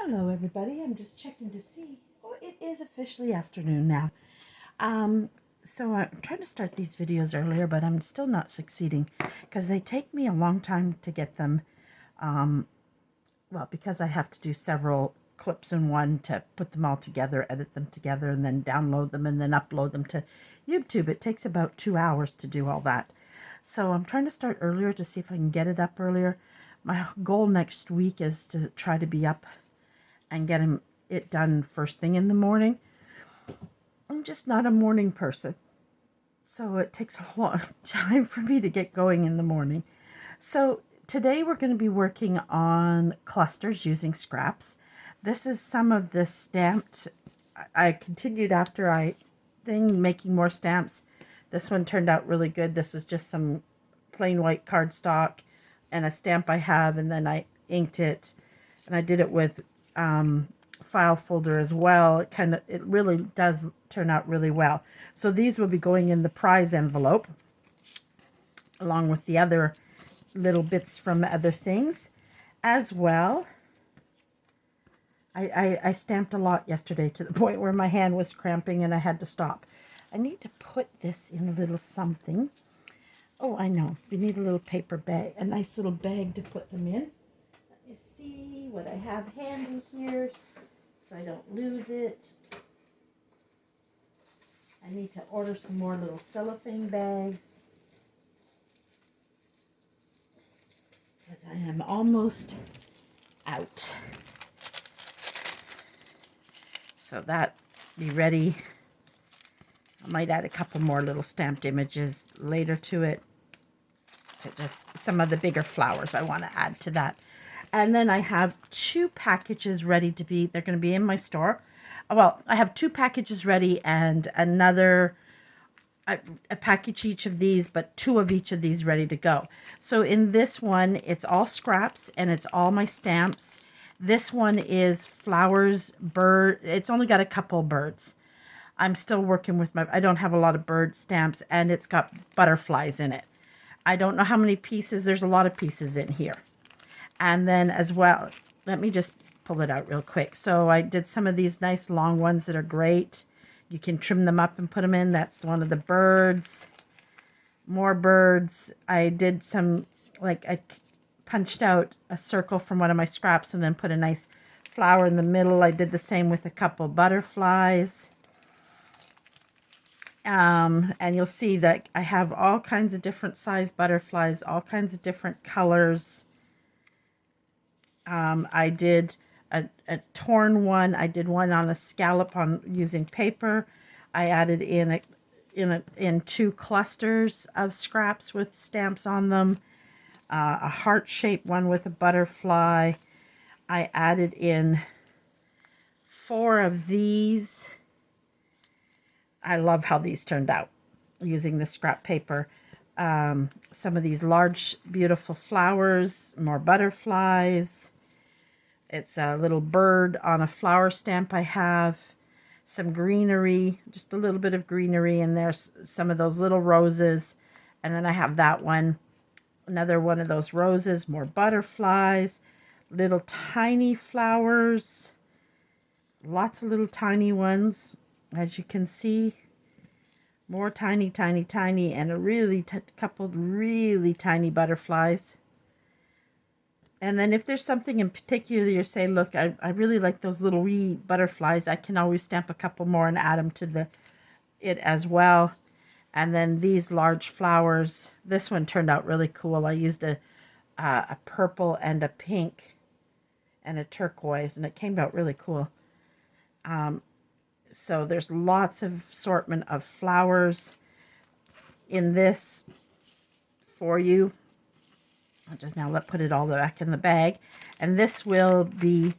Hello, everybody. I'm just checking to see. Oh, it is officially afternoon now. So I'm trying to start these videos earlier, but I'm still not succeeding because they take me a long time to get them. Well, because I have to do several clips in one to put them all together, edit them together, and then download them and then upload them to YouTube. It takes about 2 hours to do all that. So I'm trying to start earlier to see if I can get it up earlier. My goal next week is to try to be up and get it done first thing in the morning. I'm just not a morning person, so it takes a long time for me to get going in the morning. So today we're going to be working on clusters using scraps. This is some of the stamped. I continued after making more stamps. This one turned out really good. This was just some plain white cardstock and a stamp I have, and then I inked it, and I did it with file folder as well. It really does turn out really well. So these will be going in the prize envelope along with the other little bits from other things as well. I stamped a lot yesterday to the point where my hand was cramping and I had to stop. I need to put this in a little something. Oh, I know. We need a little paper bag, a nice little bag to put them in. Let me see what I have handy here so I don't lose it. I need to order some more little cellophane bags because I am almost out. So that be ready. I might add a couple more little stamped images later to it. Just some of the bigger flowers I want to add to that. And then I have 2 packages ready to be, they're going to be in my store. Well, I have 2 packages ready and another, a package each of these, but 2 of each of these ready to go. So in this one, it's all scraps and it's all my stamps. This one is flowers, bird. It's only got a couple birds. I'm still working with I don't have a lot of bird stamps, and it's got butterflies in it. I don't know how many pieces. There's a lot of pieces in here. And then as well, let me just pull it out real quick. So I did some of these nice long ones that are great. You can trim them up and put them in. That's one of the birds. More birds. I did some, like I punched out a circle from one of my scraps and then put a nice flower in the middle. I did the same with a couple butterflies. And you'll see that I have all kinds of different size butterflies, all kinds of different colors. I did a torn one. I did one on a scallop on using paper. I added in 2 clusters of scraps with stamps on them. A heart-shaped one with a butterfly. I added in 4 of these. I love how these turned out using the scrap paper. Some of these large, beautiful flowers, more butterflies. It's a little bird on a flower stamp I have. Some greenery, just a little bit of greenery in there. Some of those little roses. And then I have that one, another one of those roses, more butterflies, little tiny flowers. Lots of little tiny ones. As you can see, more tiny, tiny, tiny, and a really couple really tiny butterflies. And then if there's something in particular you say, look, I really like those little wee butterflies, I can always stamp a couple more and add them to it as well. And then these large flowers, this one turned out really cool. I used a purple and a pink and a turquoise, and it came out really cool. So there's lots of assortment of flowers in this for you. I'll just now put it all back in the bag. And this will be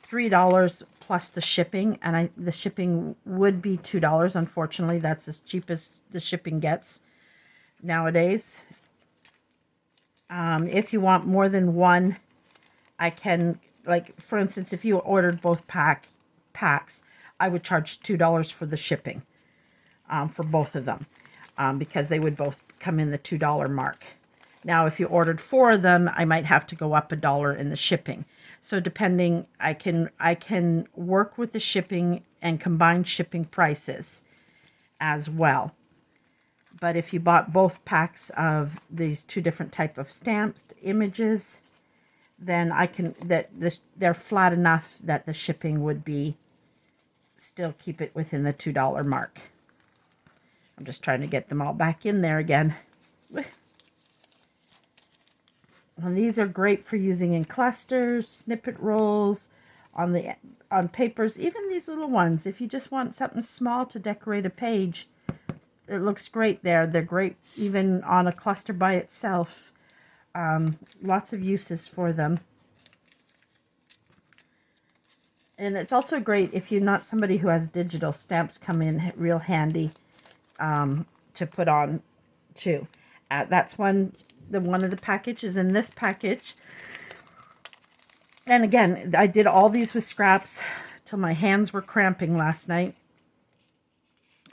$3 plus the shipping. And the shipping would be $2. Unfortunately, that's as cheap as the shipping gets nowadays. If you want more than one, I can, like, for instance, if you ordered both packs, I would charge $2 for the shipping for both of them because they would both come in the $2 mark. Now, if you ordered 4 of them, I might have to go up $1 in the shipping. So depending, I can work with the shipping and combine shipping prices as well. But if you bought both packs of these two different type of stamped images, then they're flat enough that the shipping would be still keep it within the $2 mark. I'm just trying to get them all back in there again. And these are great for using in clusters, snippet rolls, on papers, even these little ones. If you just want something small to decorate a page, it looks great there. They're great even on a cluster by itself. Lots of uses for them. And it's also great if you're not somebody who has digital. Stamps come in real handy to put on too. That's one of the packages in this package. And again, I did all these with scraps till my hands were cramping last night.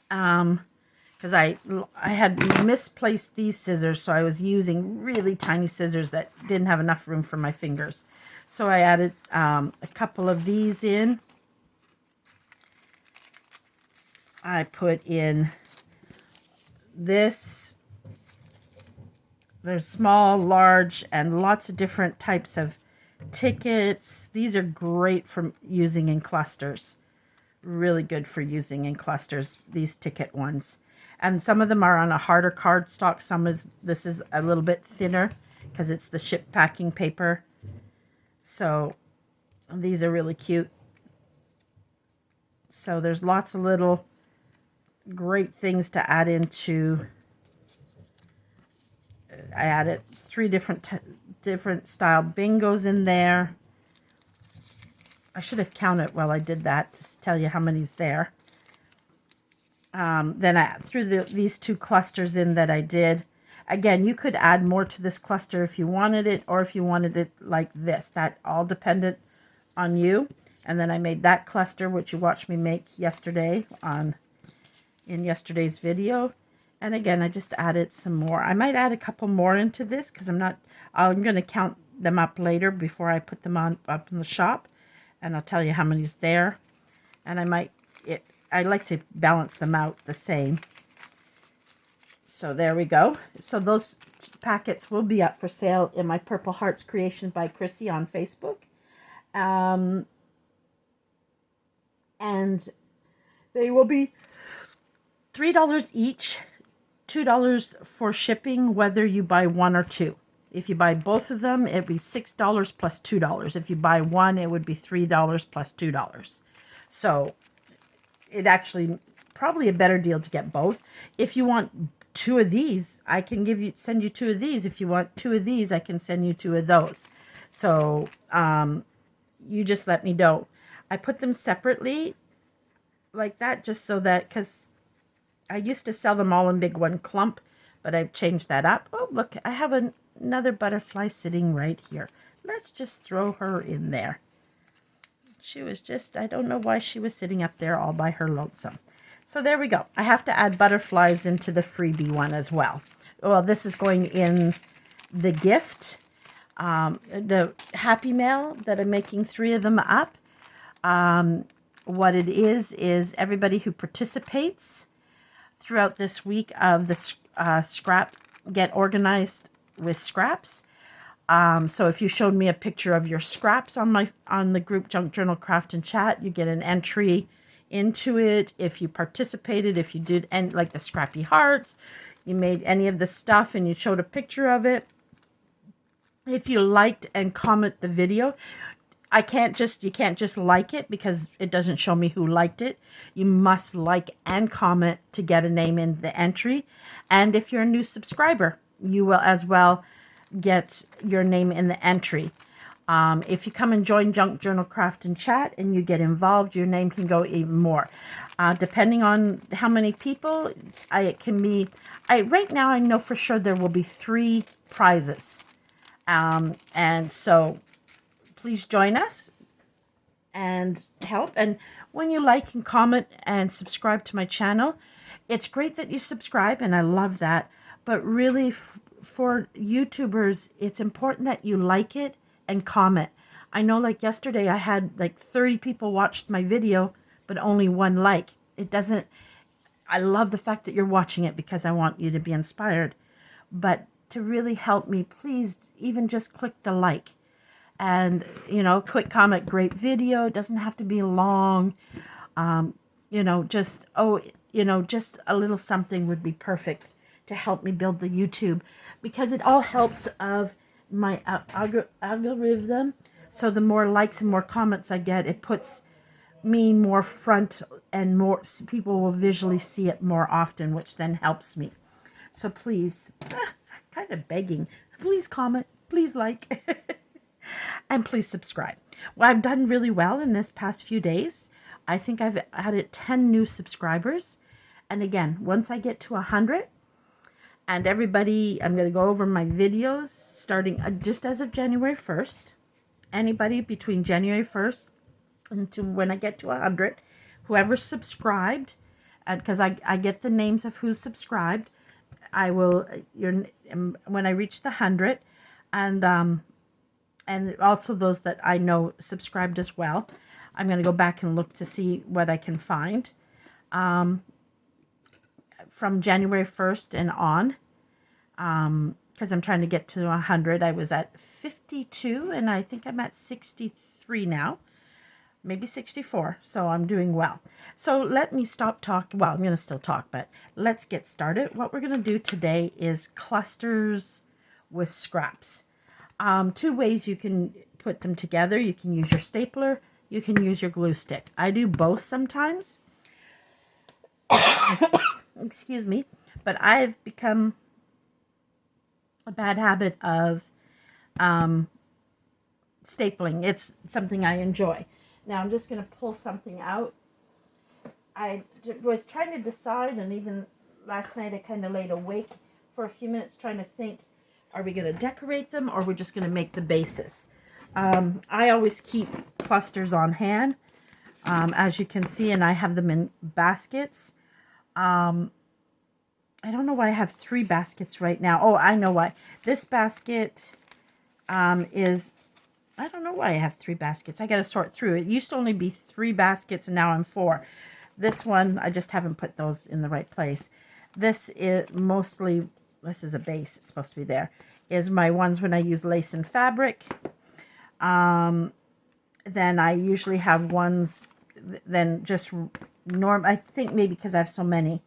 Because I had misplaced these scissors, so I was using really tiny scissors that didn't have enough room for my fingers. So I added a couple of these in. I put in this. There's small, large, and lots of different types of tickets. These are great for using in clusters. Really good for using in clusters, these ticket ones. And some of them are on a harder cardstock. This is a little bit thinner because it's the ship packing paper. So these are really cute. So there's lots of little great things to add into. I added 3 different style bingos in there. I should have counted while I did that to tell you how many's there. Then I threw these 2 clusters in that I did. Again, you could add more to this cluster if you wanted it, or if you wanted it like this. That all depended on you. And then I made that cluster, which you watched me make yesterday in yesterday's video. And again, I just added some more. I might add a couple more into this because I'm going to count them up later before I put them up in the shop. And I'll tell you how many's there. And I like to balance them out the same. So there we go. So those packets will be up for sale in my Purple Hearts Creations by Chrissy on Facebook. And they will be $3 each, $2 for shipping, whether you buy 1 or 2. If you buy both of them, it'd be $6 plus $2. If you buy one, it would be $3 plus $2. So it actually probably a better deal to get both. If you want 2 of these, I can send you 2 of these. If you want 2 of these, I can send you 2 of those. So you just let me know. I put them separately like that just so that, because I used to sell them all in big one clump, but I've changed that up. Oh, look, I have another butterfly sitting right here. Let's just throw her in there. She was I don't know why she was sitting up there all by her lonesome. So there we go. I have to add butterflies into the freebie one as well. Well, this is going in the gift. The Happy Mail that I'm making 3 of them up. What it is everybody who participates throughout this week of the scrap get organized with scraps. So if you showed me a picture of your scraps on the group Junk Journal Craft and Chat, you get an entry into it. If you participated, if you did like the scrappy hearts, you made any of the stuff and you showed a picture of it. If you liked and comment the video, you can't just like it because it doesn't show me who liked it. You must like and comment to get a name in the entry. And if you're a new subscriber, you will as well get your name in the entry. If you come and join Junk Journal Craft and Chat and you get involved, your name can go even more. Depending on how many people, it can be. Right now, I know for sure there will be 3 prizes. And so please join us and help. And when you like and comment and subscribe to my channel, it's great that you subscribe, and I love that. But really, for YouTubers, it's important that you like it and comment. I know like yesterday I had like 30 people watched my video, but only one like. It doesn't, I love the fact that you're watching it because I want you to be inspired. But to really help me, please even just click the like. And, you know, quick comment, great video. It doesn't have to be long. You know, just, oh, you know, just a little something would be perfect to help me build the YouTube, because it all helps of my algorithm. So the more likes and more comments I get, it puts me more front, and more people will visually see it more often, which then helps me. So please, kind of begging, please comment, please like, and please subscribe. Well, I've done really well in this past few days. I think I've added 10 new subscribers. And again, once I get to 100, and everybody, I'm going to go over my videos starting just as of January 1st. Anybody between January 1st and to when I get to 100, whoever subscribed, because I get the names of who subscribed, I will, when I reach the 100, and also those that I know subscribed as well, I'm going to go back and look to see what I can find. From January 1st and on, because I'm trying to get to 100. I was at 52, and I think I'm at 63 now, maybe 64, so I'm doing well. So let me stop talking. Well, I'm going to still talk, but let's get started. What we're going to do today is clusters with scraps. Two ways you can put them together. You can use your stapler, you can use your glue stick. I do both sometimes. Excuse me, but I've become a bad habit of stapling. It's something I enjoy. Now I'm just going to pull something out. I was trying to decide, and even last night I kind of laid awake for a few minutes trying to think, are we going to decorate them, or we're just going to make the bases? I always keep clusters on hand, as you can see, and I have them in baskets. I don't know why I have 3 baskets right now. Oh, I know why. This basket is, I don't know why I have 3 baskets. I got to sort through. It used to only be 3 baskets, and now I'm 4. This one, I just haven't put those in the right place. This is mostly, this is a base, it's supposed to be there, is my ones when I use lace and fabric. Then I usually have ones, then just I think maybe because I have so many,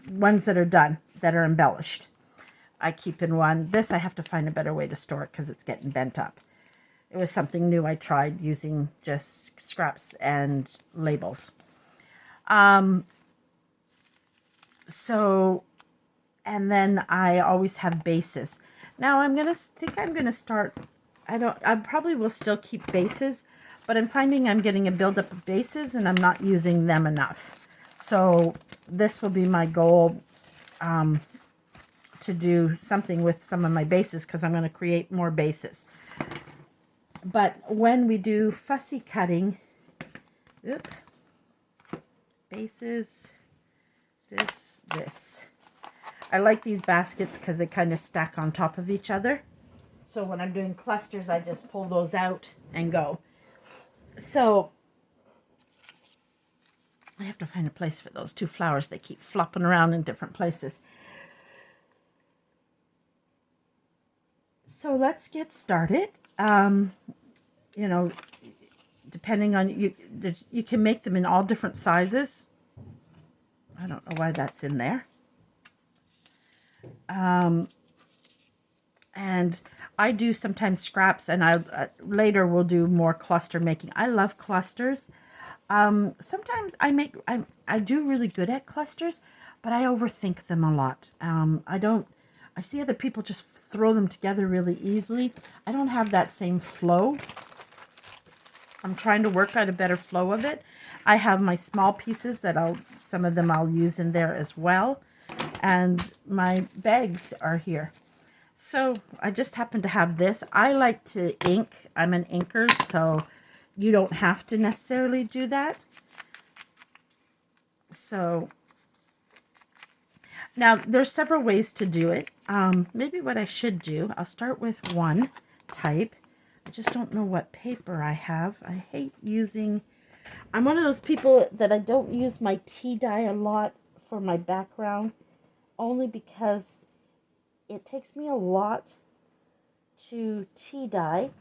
ones that are done, that are embellished, I keep in one. This I have to find a better way to store it because it's getting bent up. It was something new I tried, using just scraps and labels. So, and then I always have bases. Now I'm going to start, I probably will still keep bases, but I'm finding I'm getting a buildup of bases and I'm not using them enough. So this will be my goal, to do something with some of my bases, because I'm going to create more bases. But when we do fussy cutting, bases, this. I like these baskets because they kind of stack on top of each other. So when I'm doing clusters, I just pull those out and go. So I have to find a place for those 2 flowers. They keep flopping around in different places. So let's get started. You know, depending on you can make them in all different sizes. I don't know why that's in there. And I do sometimes scraps, and I later will do more cluster making. I love clusters. Sometimes I do really good at clusters, but I overthink them a lot. I see other people just throw them together really easily. I don't have that same flow. I'm trying to work out a better flow of it. I have my small pieces that some of them I'll use in there as well. And my bags are here. So I just happen to have this. I like to ink. I'm an inker, so you don't have to necessarily do that. So now there's several ways to do it. Maybe what I should do, I'll start with one type. I just don't know what paper I have. I hate using... I'm one of those people that I don't use my tea dye a lot for my background, only because it takes me a lot to tea dye.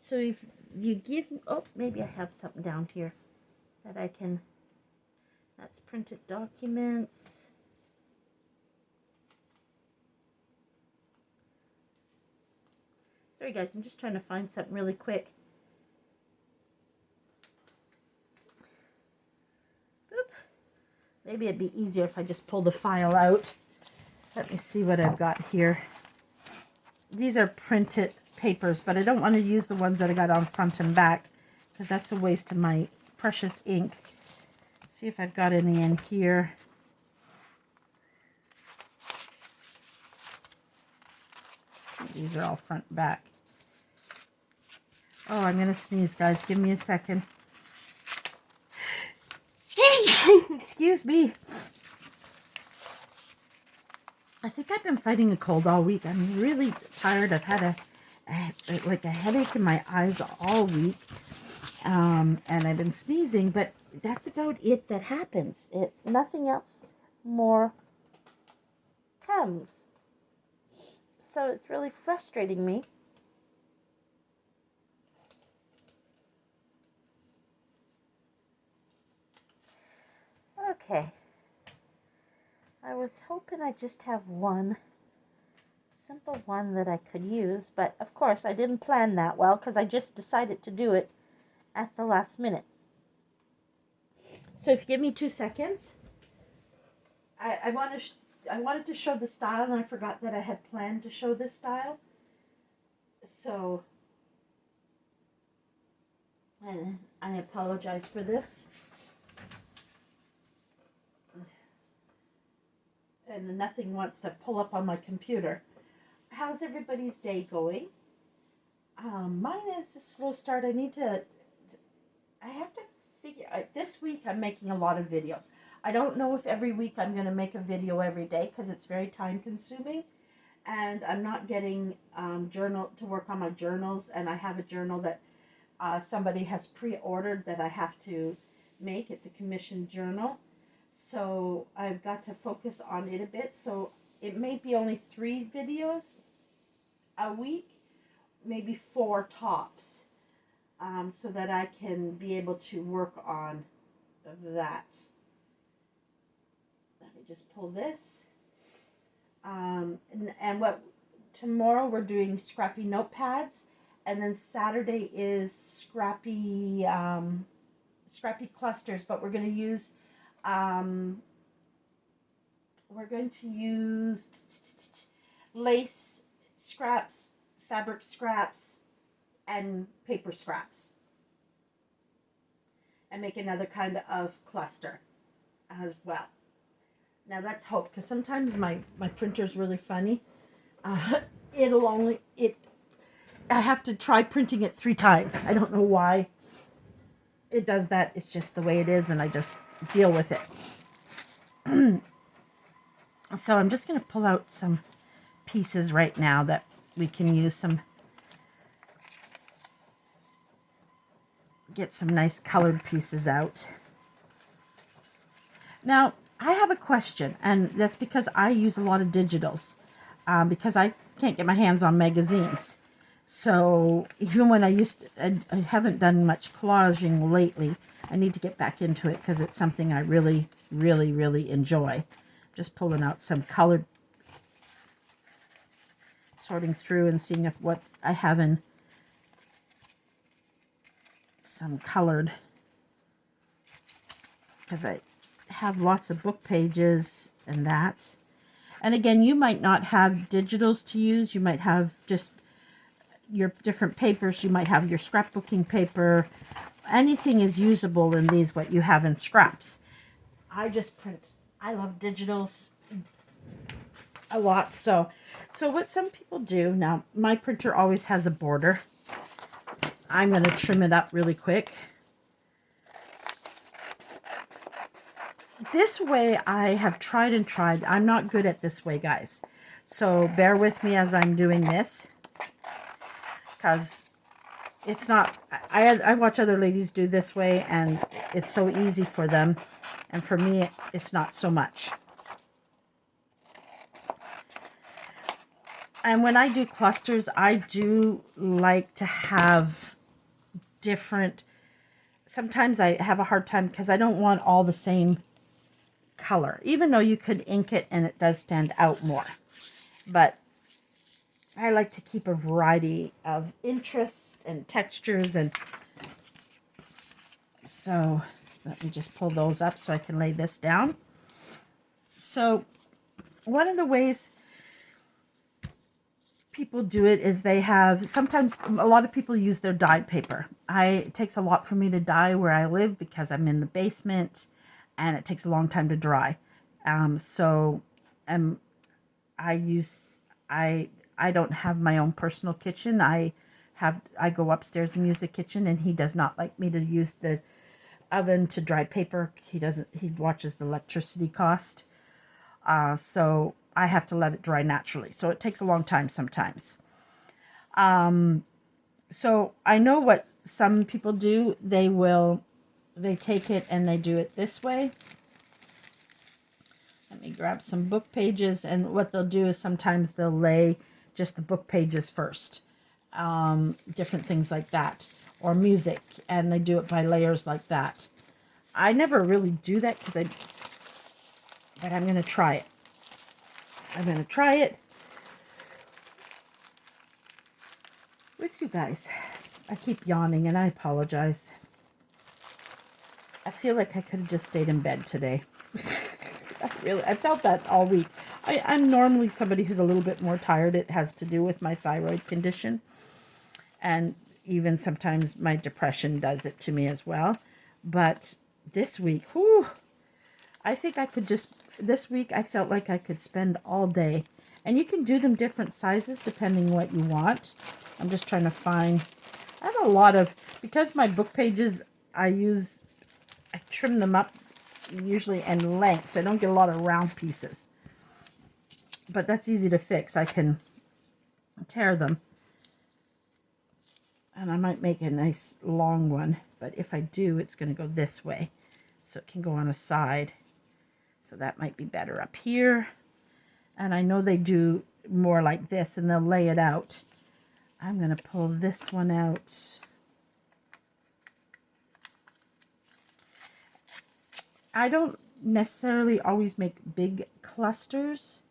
So if you give me... Oh, maybe I have something down here that I can... That's printed documents. Sorry guys, I'm just trying to find something really quick. Boop. Maybe it'd be easier if I just pull the file out. Let me see what I've got here. These are printed papers, but I don't want to use the ones that I got on front and back because that's a waste of my precious ink. See if I've got any in here. These are all front and back. Oh, I'm going to sneeze, guys. Give me a second. Excuse me. I think I've been fighting a cold all week. I'm really tired. I've had a headache in my eyes all week. And I've been sneezing, but that's about it that happens. Nothing else more comes. So it's really frustrating me. Okay. I was hoping I just have one simple one that I could use, but of course I didn't plan that well because I just decided to do it at the last minute. So if you give me 2 seconds, I wanted to show the style and I forgot that I had planned to show this style. So, and I apologize for this. And nothing wants to pull up on my computer. How's everybody's day going? Mine is a slow start. I have to figure, this week I'm making a lot of videos. I don't know if every week I'm going to make a video every day because it's very time consuming. And I'm not getting journal to work on my journals. And I have a journal that somebody has pre-ordered that I have to make. It's a commissioned journal. So I've got to focus on it a bit. So it may be only 3 videos a week, maybe 4 tops, so that I can be able to work on that. Let me just pull this. And what tomorrow we're doing scrappy notepads, and then Saturday is scrappy clusters, but we're going to use lace scraps, fabric scraps, and paper scraps, and make another kind of cluster as well. Now that's hope, because sometimes my printer's really funny. I have to try printing it 3 times. I don't know why it does that. It's just the way it is, and I just deal with it. So I'm just going to pull out some pieces right now that we can use get some nice colored pieces out. Now, I have a question, and that's because I use a lot of digitals, because I can't get my hands on magazines. So even when I haven't done much collaging lately. I need to get back into it because it's something I really, really, really enjoy. Just pulling out some colored, sorting through and seeing what I have in some colored, because I have lots of book pages and that. And again, you might not have digitals to use. You might have just your different papers. You might have your scrapbooking paper. Anything is usable in these, what you have in scraps. I just print. I love digitals a lot. So what some people do, now my printer always has a border. I'm going to trim it up really quick. This way I have tried and tried. I'm not good at this way, guys. So bear with me as I'm doing this. because it's not, I watch other ladies do this way, and it's so easy for them, and for me it's not so much. And when I do clusters, I do like to have different, sometimes I have a hard time because I don't want all the same color, even though you could ink it and it does stand out more. But I like to keep a variety of interests and textures, and so let me just pull those up so I can lay this down. So one of the ways people do it is they have, sometimes a lot of people use their dyed paper. It takes a lot for me to dye where I live because I'm in the basement and it takes a long time to dry. I don't have my own personal kitchen. I go upstairs and use the kitchen, and he does not like me to use the oven to dry paper. He watches the electricity cost. So I have to let it dry naturally. So it takes a long time sometimes. So I know what some people do. They take it and they do it this way. Let me grab some book pages, and what they'll do is sometimes they'll lay just the book pages first. Different things like that, or music, and they do it by layers like that. I never really do that but I'm going to try it. I'm going to try it with you guys. I keep yawning and I apologize. I feel like I could have just stayed in bed today. I felt that all week. I'm normally somebody who's a little bit more tired. It has to do with my thyroid condition. And even sometimes my depression does it to me as well. But this week, I think I could this week I felt like I could spend all day. And you can do them different sizes depending what you want. I'm just trying to find, I have a lot of, because my book pages, I trim them up usually in lengths. I don't get a lot of round pieces. But that's easy to fix. I can tear them. And I might make a nice long one. But if I do, it's going to go this way. So it can go on a side. So that might be better up here. And I know they do more like this, and they'll lay it out. I'm going to pull this one out. I don't necessarily always make big clusters.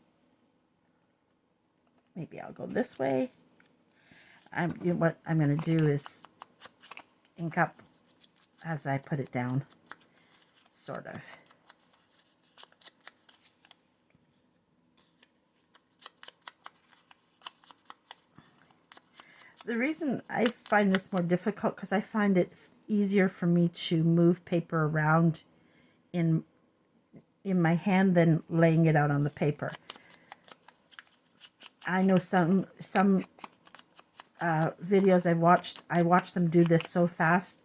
Maybe I'll go this way. What I'm going to do is ink up as I put it down, sort of. The reason I find this more difficult, because I find it easier for me to move paper around in my hand than laying it out on the paper. I know some videos I watched them do this so fast,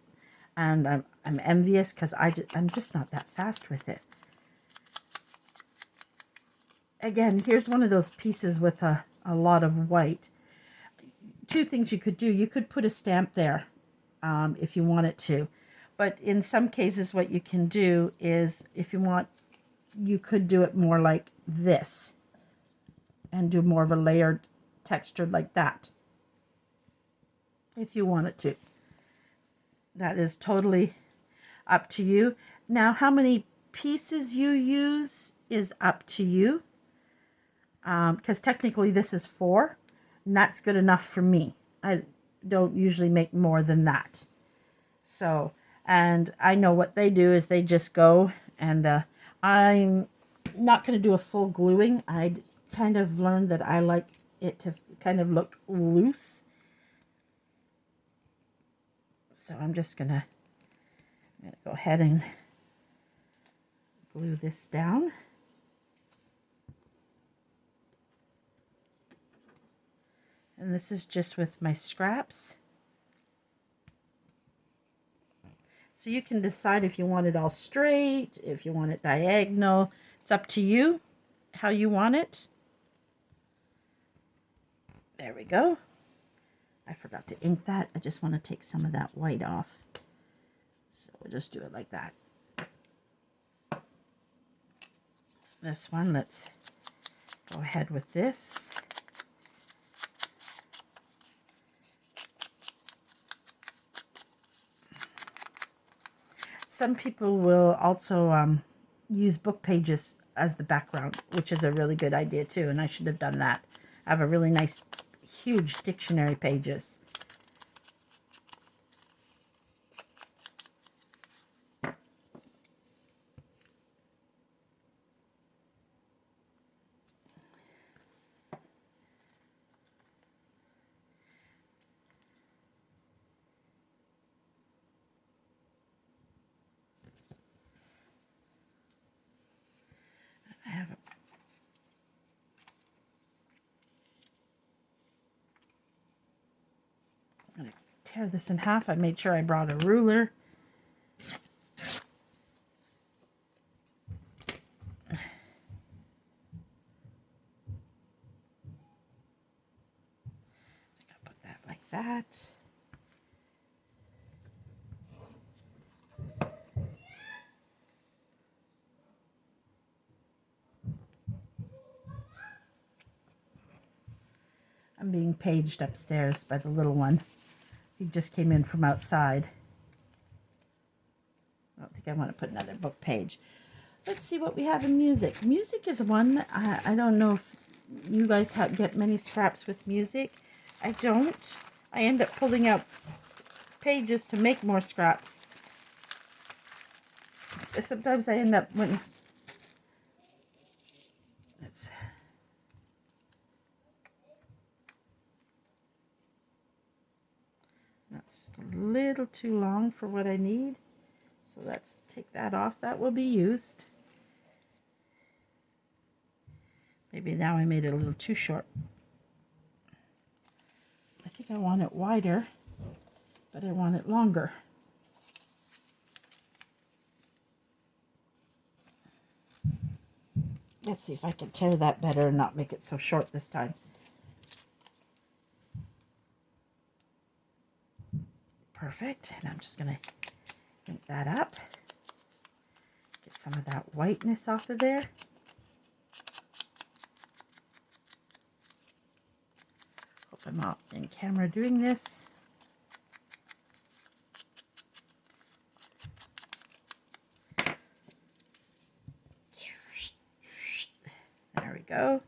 and I'm envious because I'm just not that fast with it. Again, here's one of those pieces with a lot of white. Two things you could do. You could put a stamp there if you wanted to. But in some cases, what you can do is, if you want, you could do it more like this and do more of a layered texture like that, if you wanted to. That is totally up to you. Now, how many pieces you use is up to you. Because technically this is 4, and that's good enough for me. I don't usually make more than that. So, and I know what they do is they just go, and I'm not going to do a full gluing. I kind of learned that I like it to kind of look loose. So I'm just going to go ahead and glue this down. And this is just with my scraps. So you can decide if you want it all straight, if you want it diagonal. It's up to you how you want it. There we go. I forgot to ink that. I just want to take some of that white off. So we'll just do it like that. This one, let's go ahead with this. Some people will also use book pages as the background, which is a really good idea too, and I should have done that. I have a really nice, huge dictionary pages. I have a I'm going to tear this in half. I made sure I brought a ruler. I'll put that like that. I'm being paged upstairs by the little one. He just came in from outside. I don't think I want to put another book page. Let's see what we have in music. Music is one that I don't know if you guys get many scraps with music. I don't. I end up pulling out pages to make more scraps. Sometimes I end up when that's just a little too long for what I need. So let's take that off. That will be used. Maybe now I made it a little too short. I think I want it wider, but I want it longer. Let's see if I can tear that better and not make it so short this time. Perfect. And I'm just going to ink that up. Get some of that whiteness off of there. Hope I'm not in camera doing this. There we go.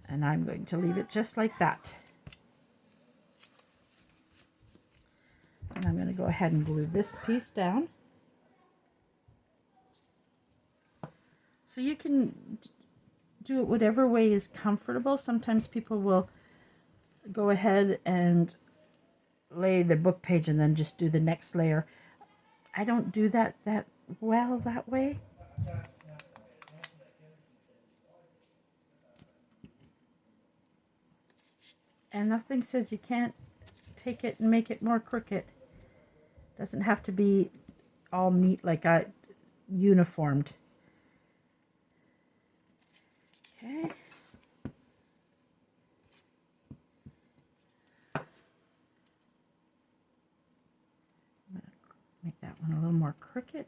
And I'm going to leave it just like that. And I'm going to go ahead and glue this piece down. So you can do it whatever way is comfortable. Sometimes people will go ahead and lay the book page and then just do the next layer. I don't do that well that way. And nothing says you can't take it and make it more crooked. Doesn't have to be all neat like uniformed. Okay. I'm going to make that one a little more crooked.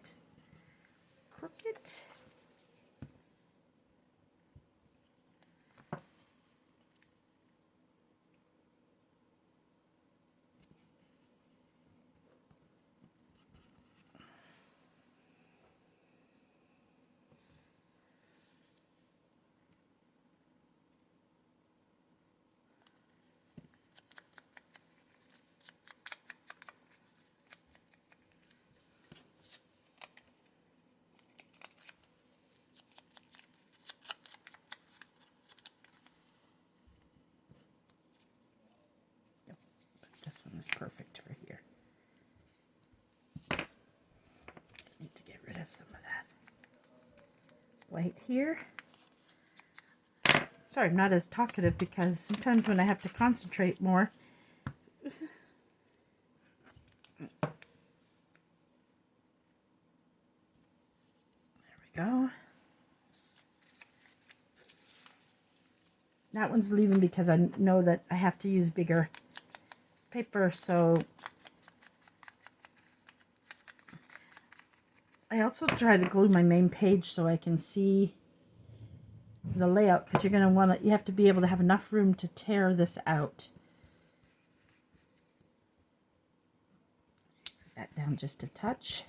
This one is perfect for here. Need to get rid of some of that white here. Sorry, I'm not as talkative because sometimes when I have to concentrate more, there we go. That one's leaving because I know that I have to use bigger paper, so I also try to glue my main page so I can see the layout, because you have to be able to have enough room to tear this out. Put that down just a touch.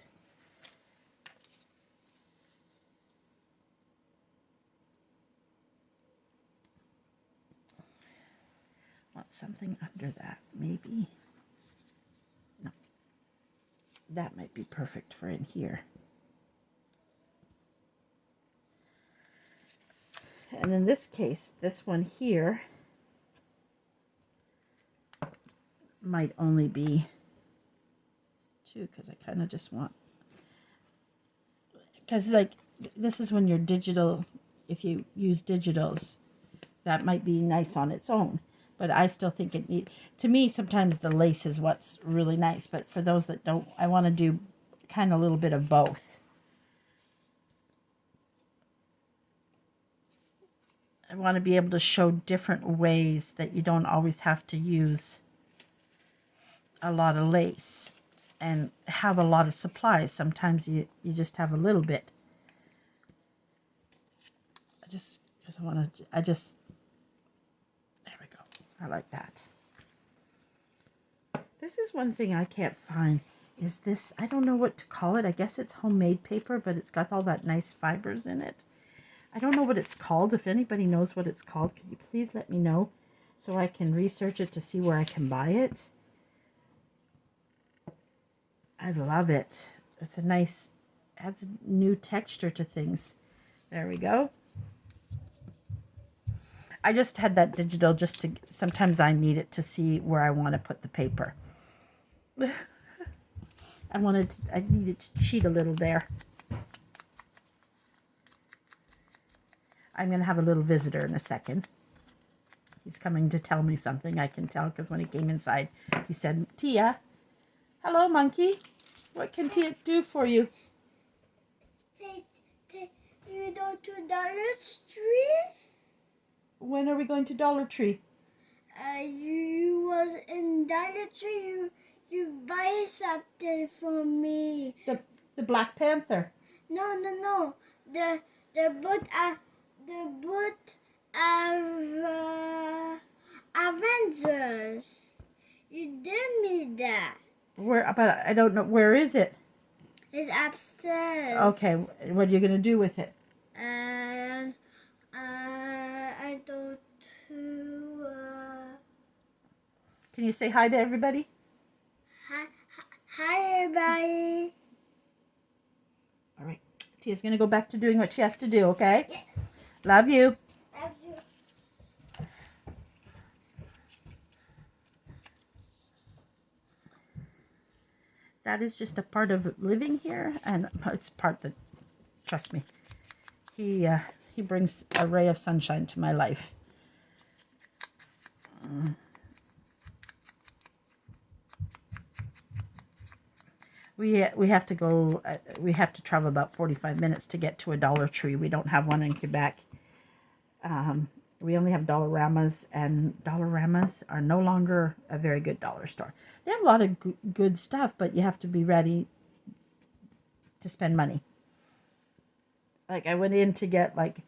Want something under that, maybe. No, that might be perfect for in here. And in this case, this one here might only be 2, because I kind of just want, because like this is when you're digital, if you use digitals, that might be nice on its own, but I still think to me, sometimes the lace is what's really nice, but for those that don't, I want to do kind of a little bit of both. I want to be able to show different ways that you don't always have to use a lot of lace and have a lot of supplies. Sometimes you just have a little bit. Because there we go. I like that. This is one thing I can't find, is this, I don't know what to call it. I guess it's homemade paper, but it's got all that nice fibers in it. I don't know what it's called. If anybody knows what it's called, could you please let me know so I can research it to see where I can buy it? I love it. It's a nice, adds new texture to things. There we go. I just had that digital just to, sometimes I need it to see where I want to put the paper. I needed to cheat a little there. I'm going to have a little visitor in a second. He's coming to tell me something. I can tell because when he came inside, he said, Tia, hello, monkey. What can Tia do for you? You go to Dollar Tree? When are we going to Dollar Tree? You was in Dollar Tree. You buy something for me. The Black Panther. No. The boot of Avengers. You did me that. Where? But I don't know. Where is it? It's upstairs. Okay. What are you gonna do with it? And I don't. Can you say hi to everybody? Hi, everybody. All right. Tia's gonna go back to doing what she has to do. Okay. Yes. Love you. Love you. That is just a part of living here, and it's part that, trust me, he brings a ray of sunshine to my life. We have to go. We have to travel about 45 minutes to get to a Dollar Tree. We don't have one in Quebec. We only have Dollaramas, and Dollaramas are no longer a very good dollar store. They have a lot of good stuff, but you have to be ready to spend money. Like I went in to get like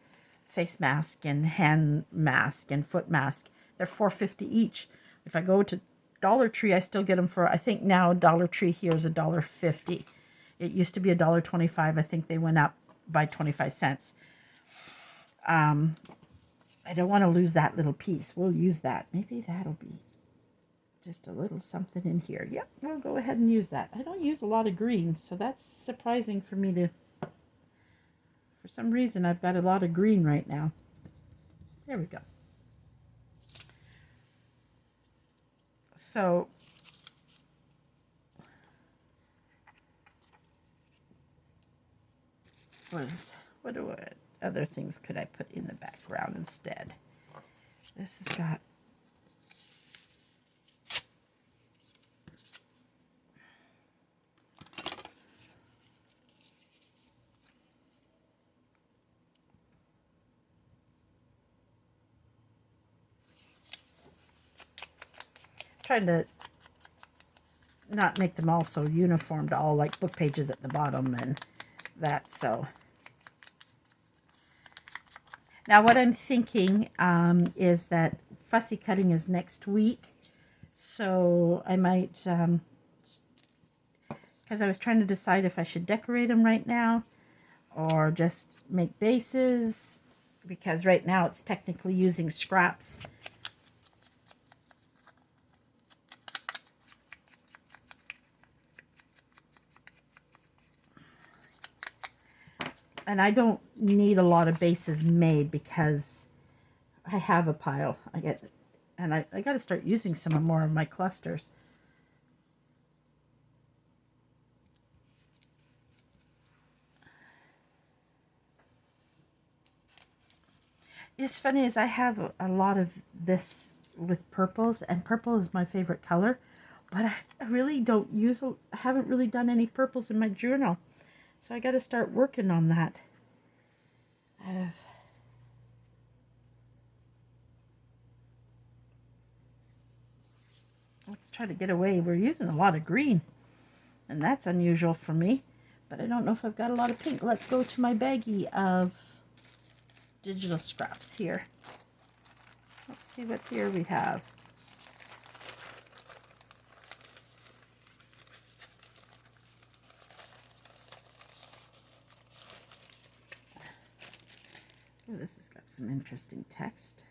face mask and hand mask and foot mask. They're $4.50 each. If I go to Dollar Tree, I still get them for, I think now Dollar Tree here is $1.50. It used to be $1.25. I think they went up by 25 cents. I don't want to lose that little piece. We'll use that. Maybe that'll be just a little something in here. Yep, we'll go ahead and use that. I don't use a lot of green, so that's surprising for me to, for some reason, I've got a lot of green right now. There we go. So, what other things could I put in the background instead? This has got, trying to not make them all so uniform to all like book pages at the bottom and that. So now what I'm thinking is that fussy cutting is next week. So I might, because I was trying to decide if I should decorate them right now or just make bases, because right now it's technically using scraps. And I don't need a lot of bases made because I have a pile. I got to start using some more of my clusters. It's funny is I have a lot of this with purples, and purple is my favorite color, but I really don't use, I haven't really done any purples in my journal. So I got to start working on that. Let's try to get away. We're using a lot of green, and that's unusual for me, but I don't know if I've got a lot of pink. Let's go to my baggie of digital scraps here. Let's see what here we have. Oh, this has got some interesting text.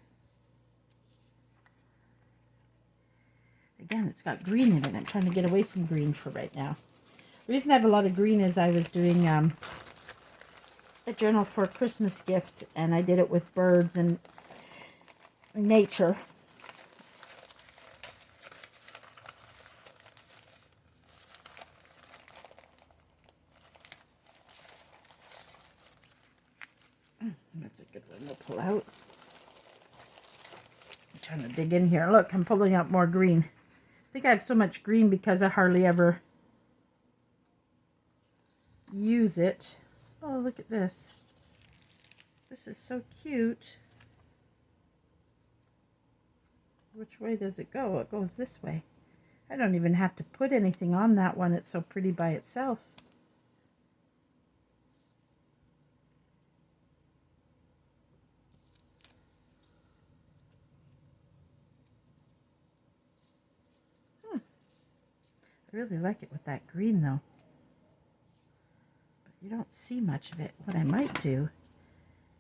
Again, it's got green in it. I'm trying to get away from green for right now. The reason I have a lot of green is I was doing a journal for a Christmas gift, and I did it with birds and nature. That's a good one to pull out. I'm trying to dig in here. Look, I'm pulling out more green. I think I have so much green because I hardly ever use it. Oh, look at this. This is so cute. Which way does it go? It goes this way. I don't even have to put anything on that one. It's so pretty by itself. I really like it with that green though. But you don't see much of it. What I might do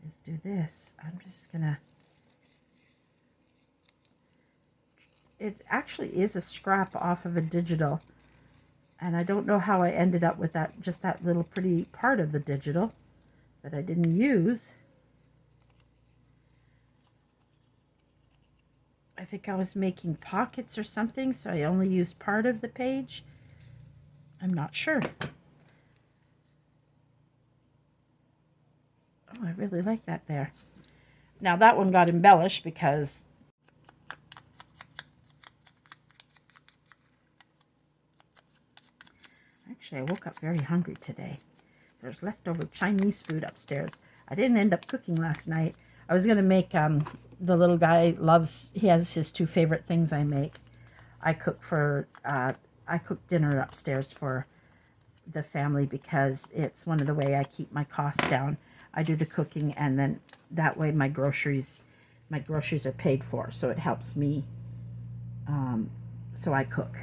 is do this. I'm just gonna, it actually is a scrap off of a digital, and I don't know how I ended up with that, just that little pretty part of the digital that I didn't use. I think I was making pockets or something, so I only used part of the page. I'm not sure. Oh, I really like that there. Now that one got embellished because actually I woke up very hungry today. There's leftover Chinese food upstairs. I didn't end up cooking last night. I was gonna make the little guy loves, he has his two favorite things I make. I cook dinner upstairs for the family because it's one of the way I keep my costs down. I do the cooking, and then that way my groceries are paid for, so it helps me. So I cook,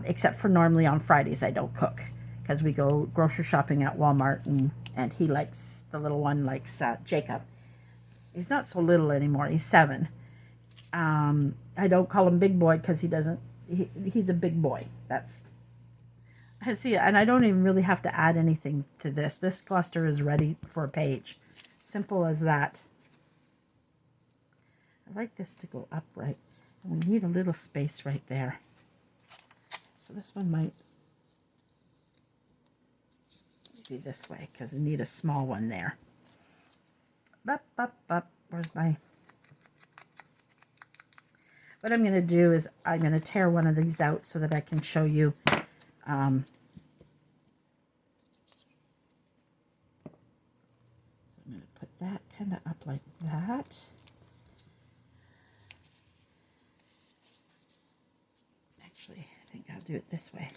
except for normally on Fridays I don't cook because we go grocery shopping at Walmart, and he likes, the little one likes Jacob. He's not so little anymore. He's 7. I don't call him big boy because he's a big boy. That's, I see, and I don't even really have to add anything to this. This cluster is ready for a page. Simple as that. I like this to go upright, and we need a little space right there. So this one might be this way because I need a small one there. Where's my... What I'm going to do is I'm going to tear one of these out so that I can show you. So I'm going to put that kind of up like that. Actually, I think I'll do it this way.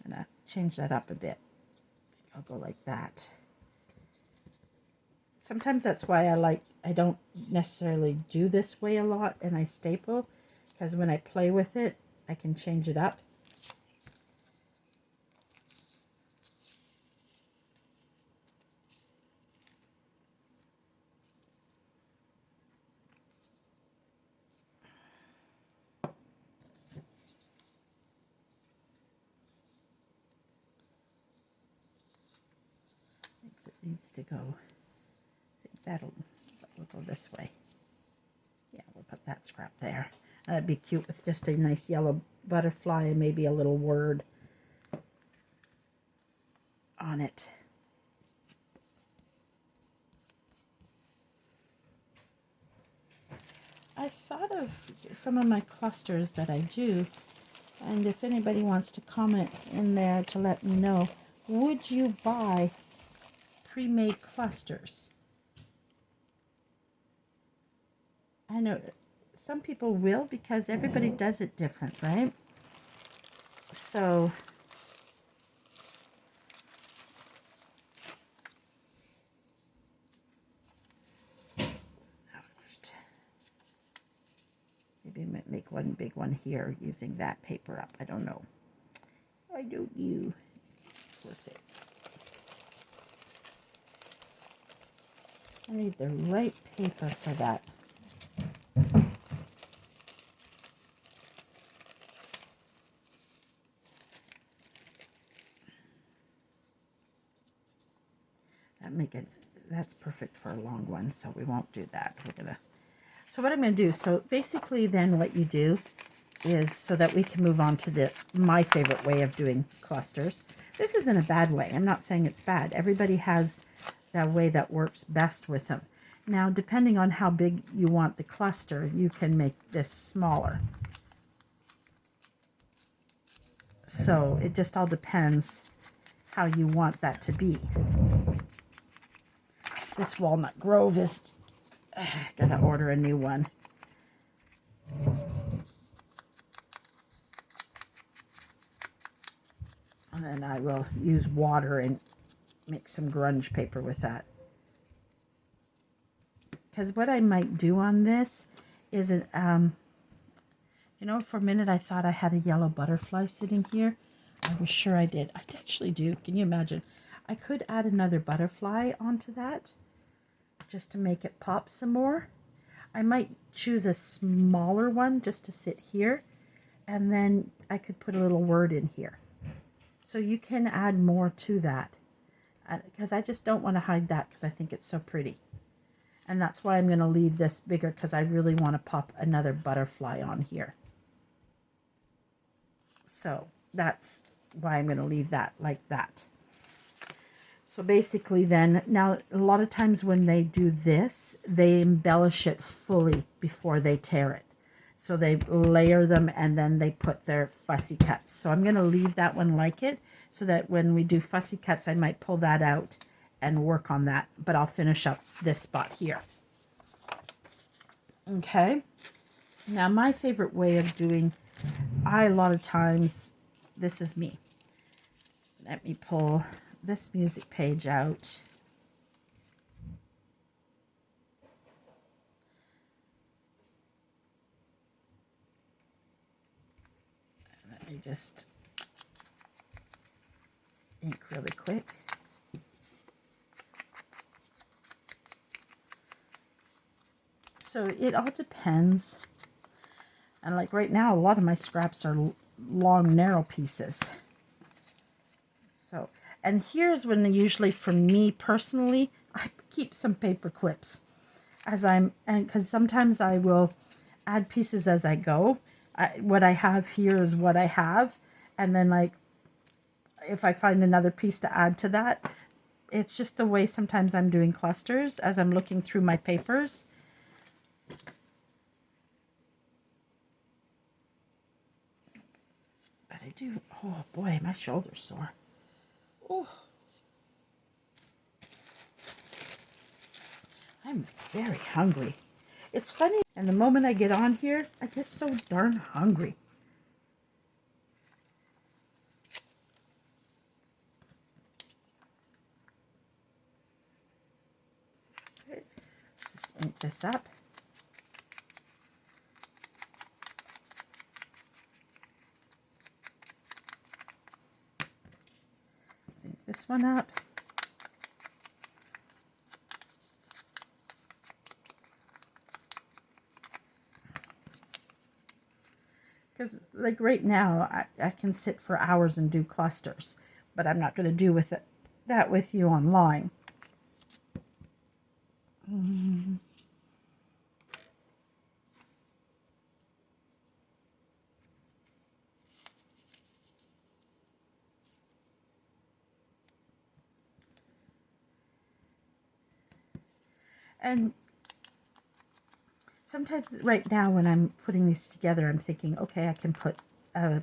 I'm gonna change that up a bit. I'll go like that. Sometimes that's why I don't necessarily do this way a lot and I staple, because when I play with it, I can change it up. It needs to go. I think that'll go this way. Yeah, we'll put that scrap there. That'd be cute with just a nice yellow butterfly and maybe a little word on it. I thought of some of my clusters that I do, and if anybody wants to comment in there to let me know, would you buy pre-made clusters? I know some people will, because everybody does it different, right? So maybe make one big one here using that paper up. I don't know. I don't know. We'll see. I need the right paper for that. That's perfect for a long one, so we won't do that. So what I'm gonna do, so basically then what you do is, so that we can move on to my favorite way of doing clusters. This isn't a bad way. I'm not saying it's bad. Everybody has that way that works best with them. Now, depending on how big you want the cluster, you can make this smaller. So it just all depends how you want that to be. This Walnut Grove is, gotta order a new one. And then I will use water and make some grunge paper with that. Because what I might do on this is, you know, for a minute I thought I had a yellow butterfly sitting here. I was sure I did. I actually do. Can you imagine? I could add another butterfly onto that just to make it pop some more. I might choose a smaller one just to sit here, and then I could put a little word in here. So you can add more to that, because I just don't want to hide that because I think it's so pretty. And that's why I'm going to leave this bigger, because I really want to pop another butterfly on here. So that's why I'm going to leave that like that. So basically then, now a lot of times when they do this, they embellish it fully before they tear it. So they layer them and then they put their fussy cuts. So I'm going to leave that one like it, so that when we do fussy cuts, I might pull that out and work on that. But I'll finish up this spot here. Okay. Now my favorite way of doing, a lot of times, this is me. Let me pull this music page out. Let me just ink really quick. So it all depends. And like right now, a lot of my scraps are long, narrow pieces. So, and here's when usually for me personally, I keep some paper clips and because sometimes I will add pieces as I go. What I have here is what I have. And then like, if I find another piece to add to that, it's just the way sometimes I'm doing clusters as I'm looking through my papers. But I do, oh boy, my shoulder's sore. Oh, I'm very hungry. It's funny, and the moment I get on here, I get so darn hungry. ink this up. Let's ink this one up. Because like right now, I can sit for hours and do clusters, but I'm not going to do that with you online. And sometimes right now when I'm putting these together, I'm thinking, okay, I can put a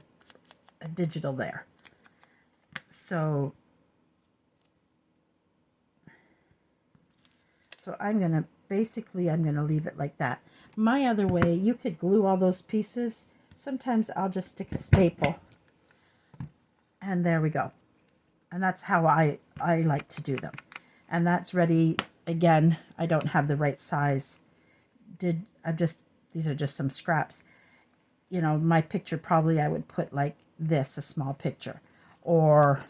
digital there. So I'm going to leave it like that. My other way, you could glue all those pieces. Sometimes I'll just stick a staple. And there we go. And that's how I like to do them. And that's ready. Again, I don't have the right size. These are just some scraps. You know, my picture probably I would put like this, a small picture, or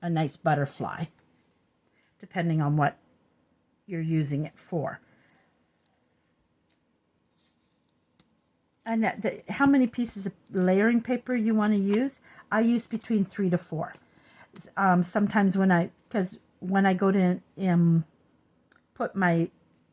a nice butterfly, depending on what you're using it for. And how many pieces of layering paper you want to use? I use between 3 to 4. Sometimes when I go to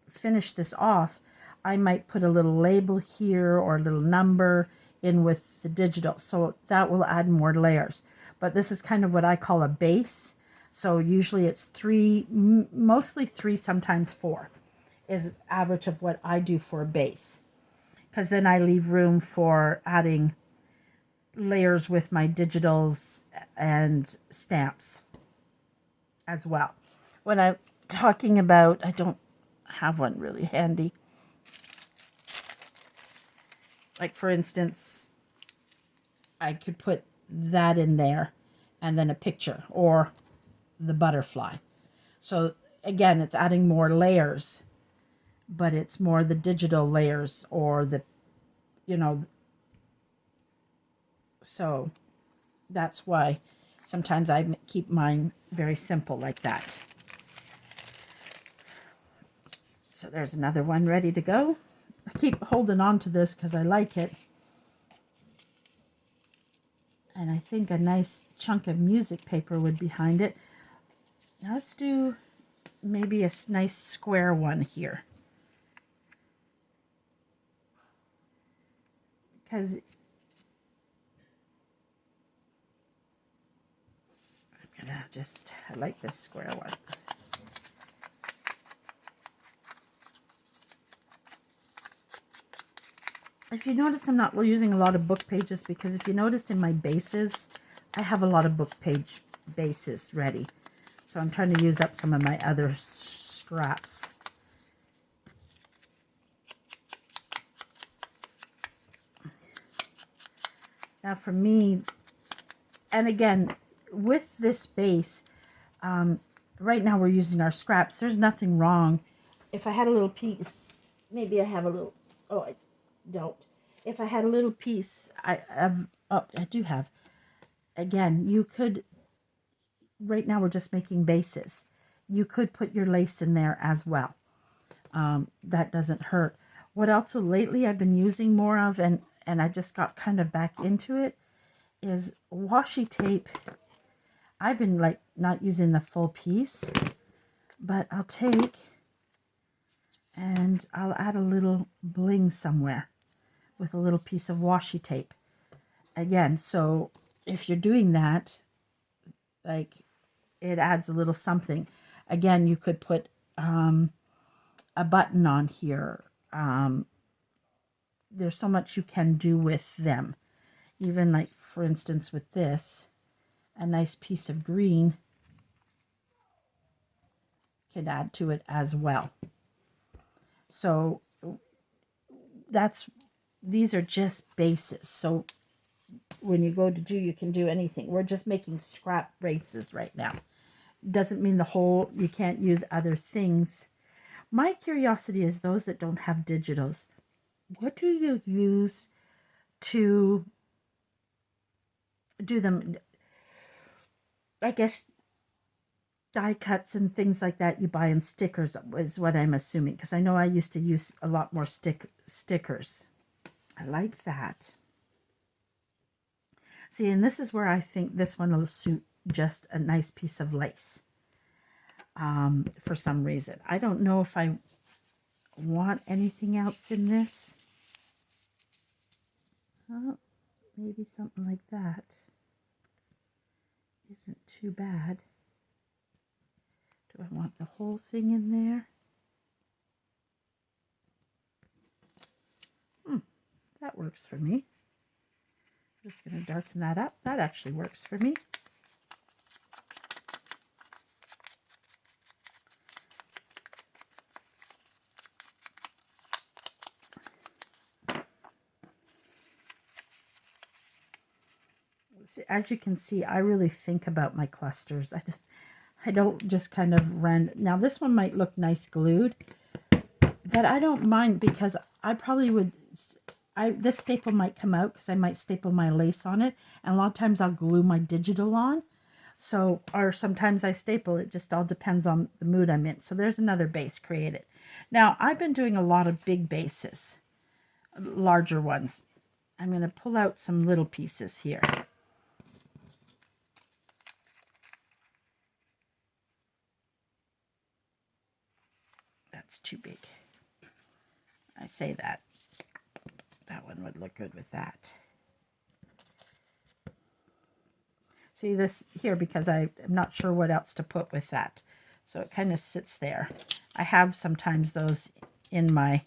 finish this off, I might put a little label here or a little number in with the digital, so that will add more layers. But this is kind of what I call a base. So usually it's 3, mostly 3, sometimes 4 is average of what I do for a base. Because then I leave room for adding layers with my digitals and stamps as well. When I'm talking about, I don't have one really handy. Like for instance, I could put that in there and then a picture or the butterfly. So again, it's adding more layers, but it's more the digital layers or the, you know, so that's why sometimes I keep mine very simple like that. So there's another one ready to go. I keep holding on to this because I like it. And I think a nice chunk of music paper would be behind it. Now let's do maybe a nice square one here. Because I'm gonna I like this square one. If you notice, I'm not using a lot of book pages because if you noticed in my bases, I have a lot of book page bases ready. So I'm trying to use up some of my other scraps. Now for me, and again, with this base, right now we're using our scraps. There's nothing wrong. If I had a little piece, maybe I have a little, oh, I don't. If I had a little piece, I do have. Again, you could, right now we're just making bases. You could put your lace in there as well. That doesn't hurt. What else lately I've been using more of, and I just got kind of back into it, is washi tape. I've been like not using the full piece, but I'll take and I'll add a little bling somewhere with a little piece of washi tape. Again, so if you're doing that, like it adds a little something. Again, you could put a button on here. There's so much you can do with them. Even like, for instance, with this, a nice piece of green can add to it as well. So these are just bases. So when you go to do, you can do anything. We're just making scrap bases right now. Doesn't mean you can't use other things. My curiosity is those that don't have digitals. What do you use to do them? I guess die cuts and things like that you buy in stickers is what I'm assuming, because I know I used to use a lot more stickers. I like that. See, and this is where I think this one will suit just a nice piece of lace. For some reason, I don't know if I want anything else in this. Oh, maybe something like that isn't too bad. Do I want the whole thing in there? That works for me. I'm just going to darken that up. That actually works for me. As you can see, I really think about my clusters. I don't just kind of run. Now this one might look nice glued, but I don't mind, because I probably would, this staple might come out because I might staple my lace on it, and a lot of times I'll glue my digital on. So, or sometimes I staple. It just all depends on the mood I'm in. So there's another base created. Now I've been doing a lot of big bases, larger ones. I'm going to pull out some little pieces here. That's too big. I say that. That one would look good with that. See this here, because I'm not sure what else to put with that. So it kind of sits there. I have sometimes those in my...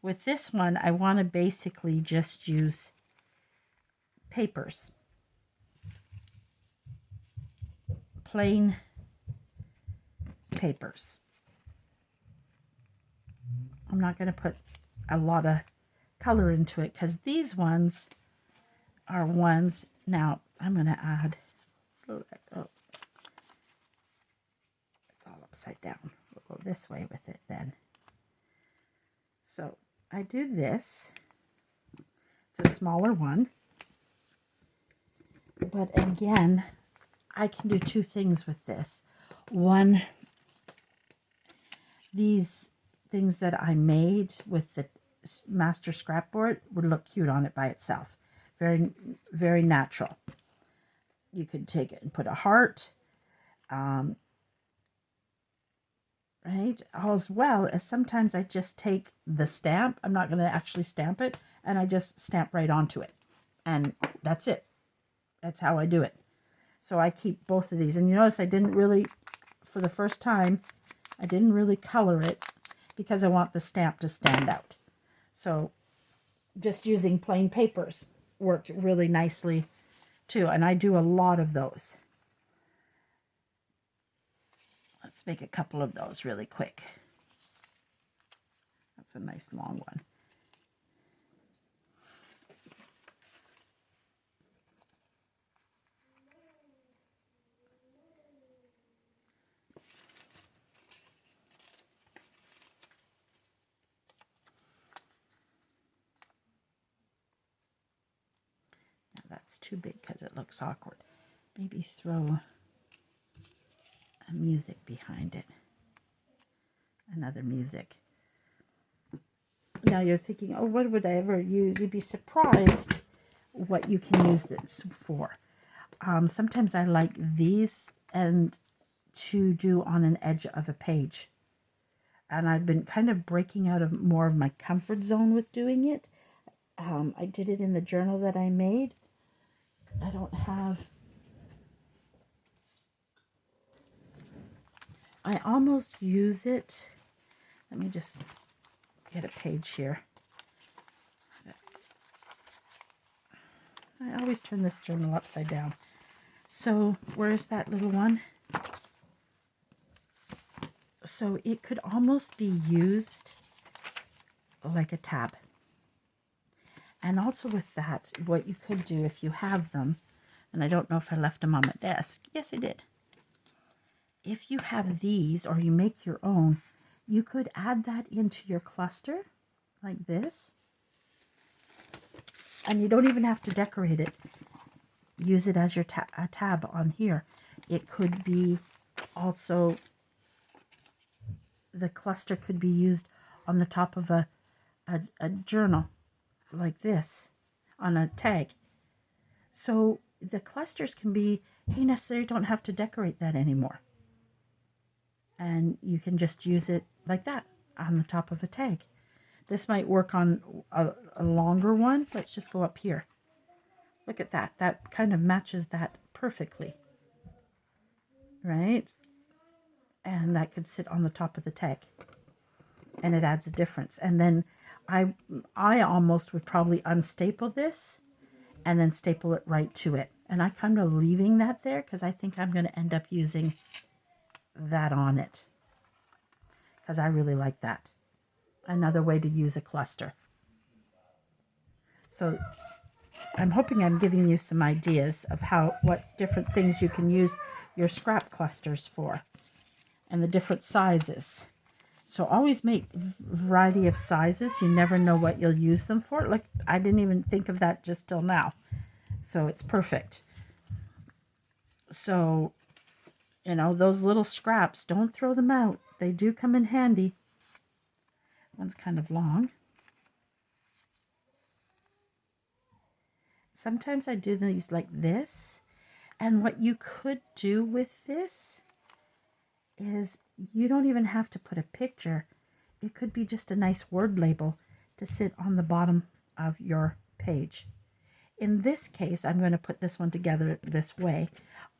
With this one, I want to basically just use papers. Plain papers. I'm not going to put a lot of color into it, because these ones are ones... Now, I'm going to add... Oh, it's all upside down. We'll go this way with it then. So, I do this. It's a smaller one. But again, I can do two things with this. One, these things that I made with the master scrapboard would look cute on it by itself. Very, very natural. You could take it and put a heart, right? As well as sometimes I just take the stamp. I'm not going to actually stamp it, and I just stamp right onto it. And that's it. That's how I do it. So I keep both of these. And you notice I didn't really, for the first time, I didn't really color it because I want the stamp to stand out. So just using plain papers worked really nicely too. And I do a lot of those. Let's make a couple of those really quick. That's a nice long one. That's too big because it looks awkward. Maybe throw a music behind it. Another music. Now you're thinking, oh, what would I ever use? You'd be surprised what you can use this for. Sometimes I like these and to do on an edge of a page. And I've been kind of breaking out of more of my comfort zone with doing it. I did it in the journal that I made. I don't have... I almost use it. Let me just get a page here. I always turn this journal upside down. So where's that little one? So it could almost be used like a tab. And also with that, what you could do if you have them, and I don't know if I left them on my desk. Yes, I did. If you have these or you make your own, you could add that into your cluster like this. And you don't even have to decorate it. Use it as your tab on here. It could be also, the cluster could be used on the top of a journal like this, on a tag. So the clusters can be, you necessarily don't have to decorate that anymore. And you can just use it like that on the top of a tag. This might work on a longer one. Let's just go up here. Look at that. That kind of matches that perfectly. Right? And that could sit on the top of the tag. And it adds a difference. And then I almost would probably unstaple this and then staple it right to it. And I kind of leaving that there because I think I'm going to end up using that on it. Because I really like that. Another way to use a cluster. So I'm hoping I'm giving you some ideas of what different things you can use your scrap clusters for, and the different sizes. So always make variety of sizes. You never know what you'll use them for. Like, I didn't even think of that just till now. So it's perfect. So, you know, those little scraps, don't throw them out. They do come in handy. One's kind of long. Sometimes I do these like this. And what you could do with this is you don't even have to put a picture. It could be just a nice word label to sit on the bottom of your page. In this case, I'm going to put this one together this way.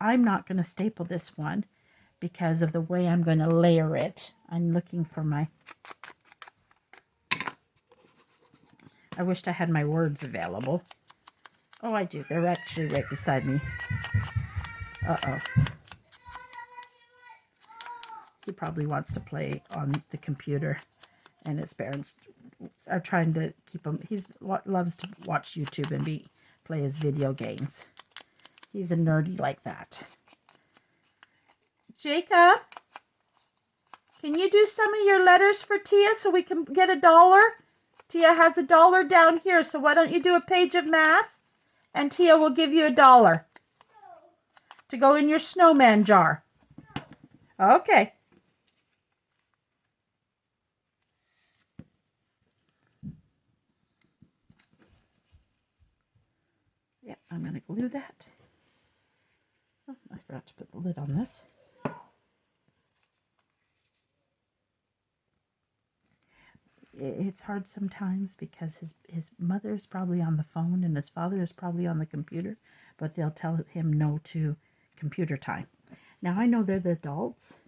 I'm not going to staple this one because of the way I'm going to layer it. I'm looking for my... I wished I had my words available. Oh, I do. They're actually right beside me. Uh-oh. He probably wants to play on the computer, and his parents are trying to keep him. He loves to watch YouTube and play his video games. He's a nerdy like that. Jacob, can you do some of your letters for Tia so we can get $1? Tia has $1 down here, so why don't you do a page of math, and Tia will give you $1 to go in your snowman jar. Okay. Yeah, I'm going to glue that. Oh, I forgot to put the lid on this. It's hard sometimes because his mother is probably on the phone and his father is probably on the computer, but they'll tell him no to computer time. Now, I know they're the adults,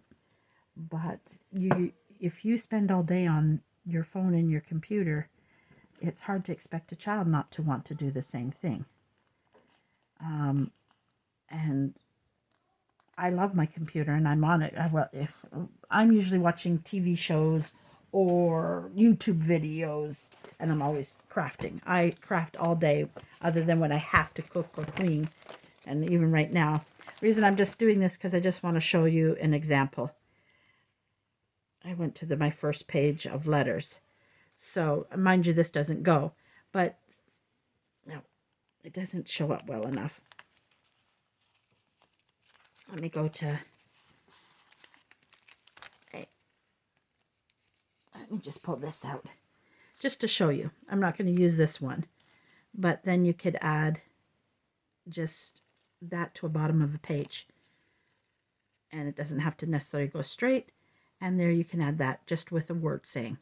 but if you spend all day on your phone and your computer, it's hard to expect a child not to want to do the same thing. And I love my computer and I'm on it. If I'm usually watching TV shows or YouTube videos, and I'm always crafting. I craft all day other than when I have to cook or clean. And even right now, the reason I'm just doing this because I just want to show you an example. I went to my first page of letters. So, mind you, this doesn't go, but no, it doesn't show up well enough. Let me go to, let me just pull this out just to show you. I'm not going to use this one, but then you could add just that to a bottom of a page, and it doesn't have to necessarily go straight. And there you can add that just with a word saying.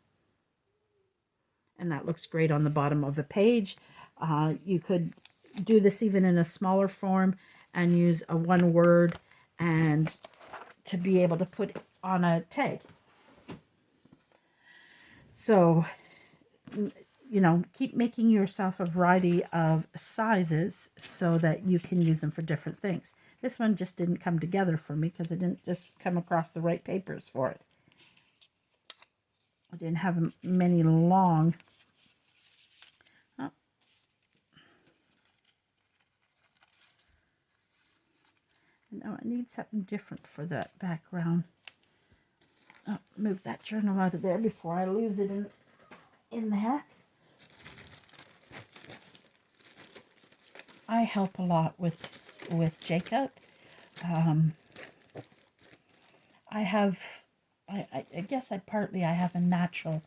And that looks great on the bottom of a page. You could do this even in a smaller form and use a one word and to be able to put on a tag. So, you know, keep making yourself a variety of sizes so that you can use them for different things. This one just didn't come together for me because I didn't just come across the right papers for it. I didn't have many long. Oh. No, I need something different for that background. Oh, move that journal out of there before I lose it in there. I help a lot with Jacob. I have, I guess I have a natural,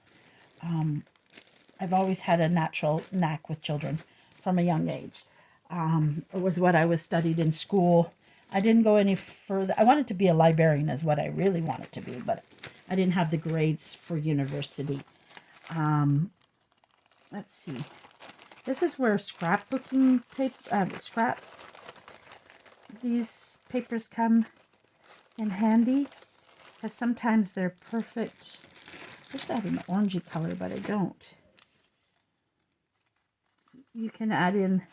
I've always had a natural knack with children from a young age. It was what I was studied in school. I didn't go any further. I wanted to be a librarian is what I really wanted to be, but I didn't have the grades for university. Let's see. This is where scrapbooking paper, these papers come in handy, because sometimes they're perfect. I wish I had an orangey color, but I don't. You can add in,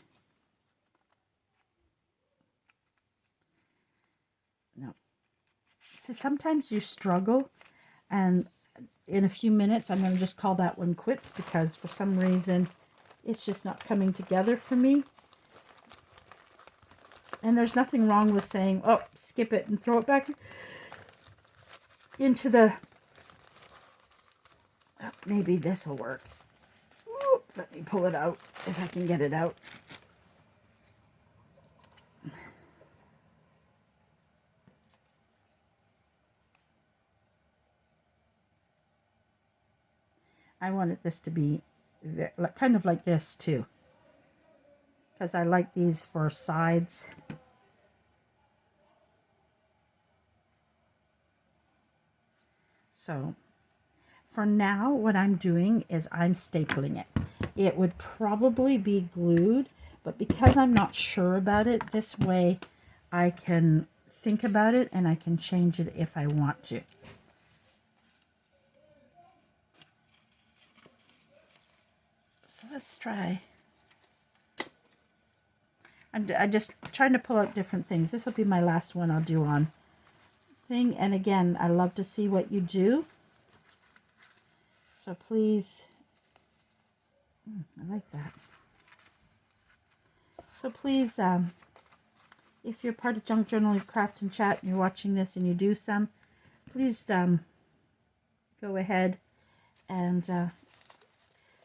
no. So sometimes you struggle, and in a few minutes I'm going to just call that one quits, because for some reason it's just not coming together for me. And there's nothing wrong with saying, oh, skip it and throw it back into the, oh, maybe this will work. Ooh, let me pull it out if I can get it out. I wanted this to be kind of like this too, because I like these for sides. So for now, what I'm doing is I'm stapling it. It would probably be glued, but because I'm not sure about it, this way I can think about it and I can change it if I want to. So let's try. I'm just trying to pull out different things. This will be my last one I'll do on thing. And again, I love to see what you do. So please, I like that. So please, if you're part of Junk Journaling Craft and Chat and you're watching this and you do some, please go ahead and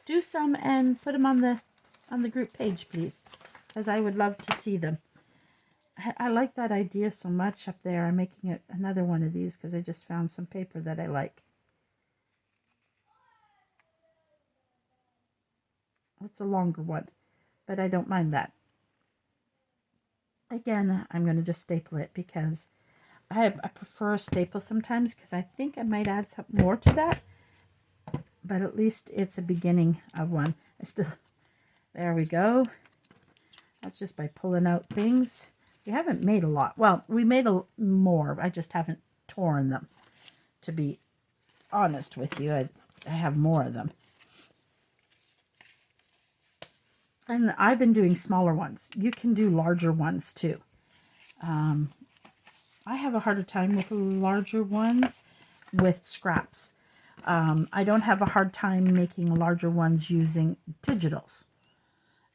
do some and put them on the group page, please, because I would love to see them. I like that idea so much up there. I'm making another one of these because I just found some paper that I like. It's a longer one, but I don't mind that. Again, I'm going to just staple it because I prefer a staple sometimes, because I think I might add something more to that. But at least it's a beginning of one. There we go. That's just by pulling out things. We haven't made a lot. Well, we made more. I just haven't torn them. To be honest with you, I have more of them. And I've been doing smaller ones. You can do larger ones too. I have a harder time with larger ones with scraps. I don't have a hard time making larger ones using digitals.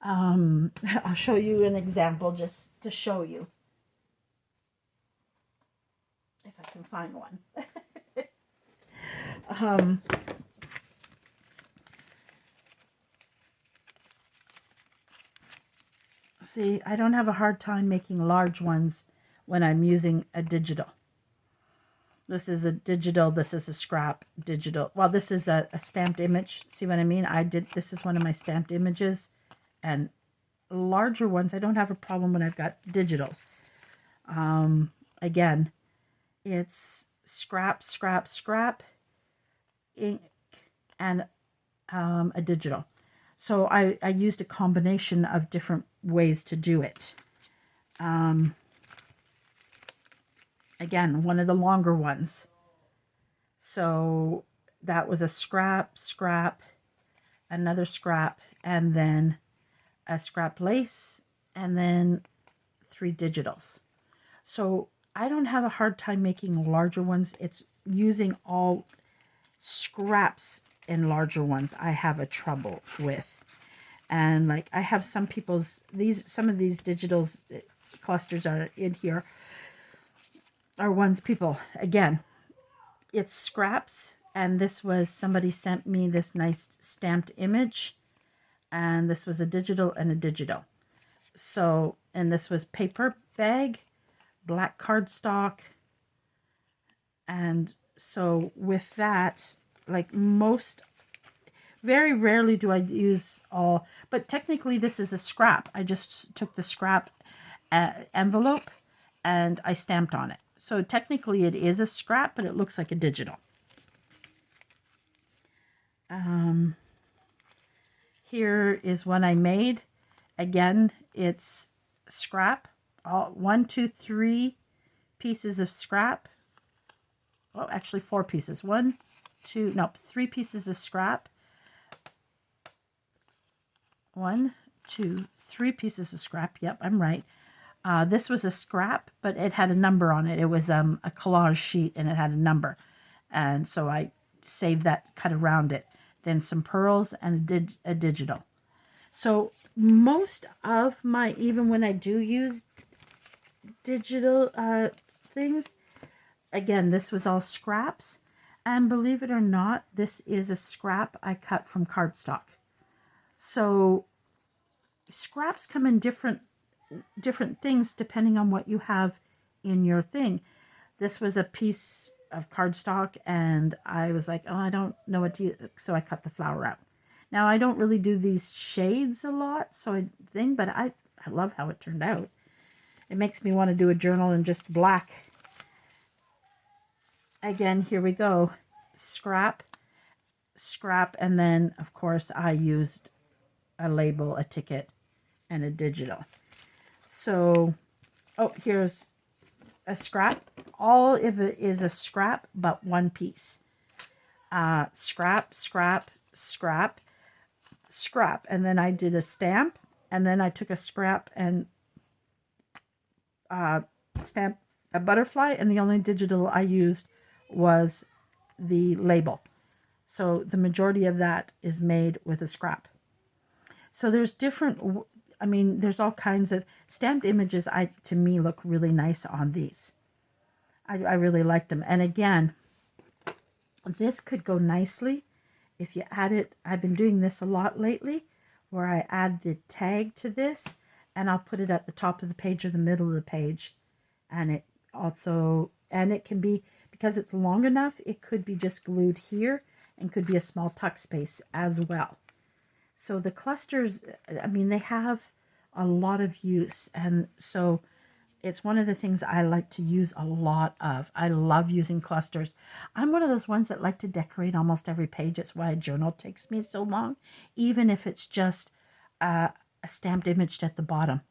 I'll show you an example just to show you. If I can find one. See, I don't have a hard time making large ones when I'm using a digital. This is a digital, this is a scrap digital. Well, this is a stamped image. See what I mean? This is one of my stamped images. And larger ones, I don't have a problem when I've got digitals. Again, it's scrap, ink, and a digital. So I used a combination of different ways to do it. Again, one of the longer ones. So that was a scrap, another scrap, and then a scrap lace, and then 3 digitals. So I don't have a hard time making larger ones. It's using all scraps in larger ones I have a trouble with. And like I have some some of these digitals clusters are in here are ones people, again, it's scraps, and this was, somebody sent me this nice stamped image, and this was a digital and a digital. So, and this was paper bag, black cardstock. And so with that, like most, very rarely do I use all, but technically this is a scrap. I just took the scrap envelope and I stamped on it. So technically it is a scrap, but it looks like a digital. Here is one I made. Again, it's scrap. All 1, 2, 3 pieces of scrap. Oh, actually 4 pieces. 3 pieces of scrap. 1, 2, 3 pieces of scrap. Yep, I'm right. This was a scrap, but it had a number on it. It was a collage sheet, and it had a number. And so I saved that, cut around it. Then some pearls and a digital. So most of my, even when I do use digital things, again, this was all scraps. And believe it or not, this is a scrap I cut from cardstock. So scraps come in different things depending on what you have in your thing. This was a piece of cardstock, and I was like, oh, I don't know what to use, so I cut the flower out. Now, I don't really do these shades a lot, so I think, but I love how it turned out. It makes me want to do a journal in just black. Again, here we go. Scrap, and then, of course, I used a label, a ticket, and a digital. So, oh, here's a scrap. All of it is a scrap, but one piece. Scrap, and then I did a stamp, and then I took a scrap and stamped a butterfly, and the only digital I used was the label. So the majority of that is made with a scrap. So there's different, I mean, there's all kinds of stamped images. To me, look really nice on these. I really like them. And again, this could go nicely if you add it. I've been doing this a lot lately, where I add the tag to this, and I'll put it at the top of the page or the middle of the page. And it also, and it can be, because it's long enough, it could be just glued here and could be a small tuck space as well. So the clusters, I mean, they have a lot of use. And so it's one of the things I like to use a lot of. I love using clusters. I'm one of those ones that like to decorate almost every page. It's why a journal takes me so long, even if it's just a stamped image at the bottom.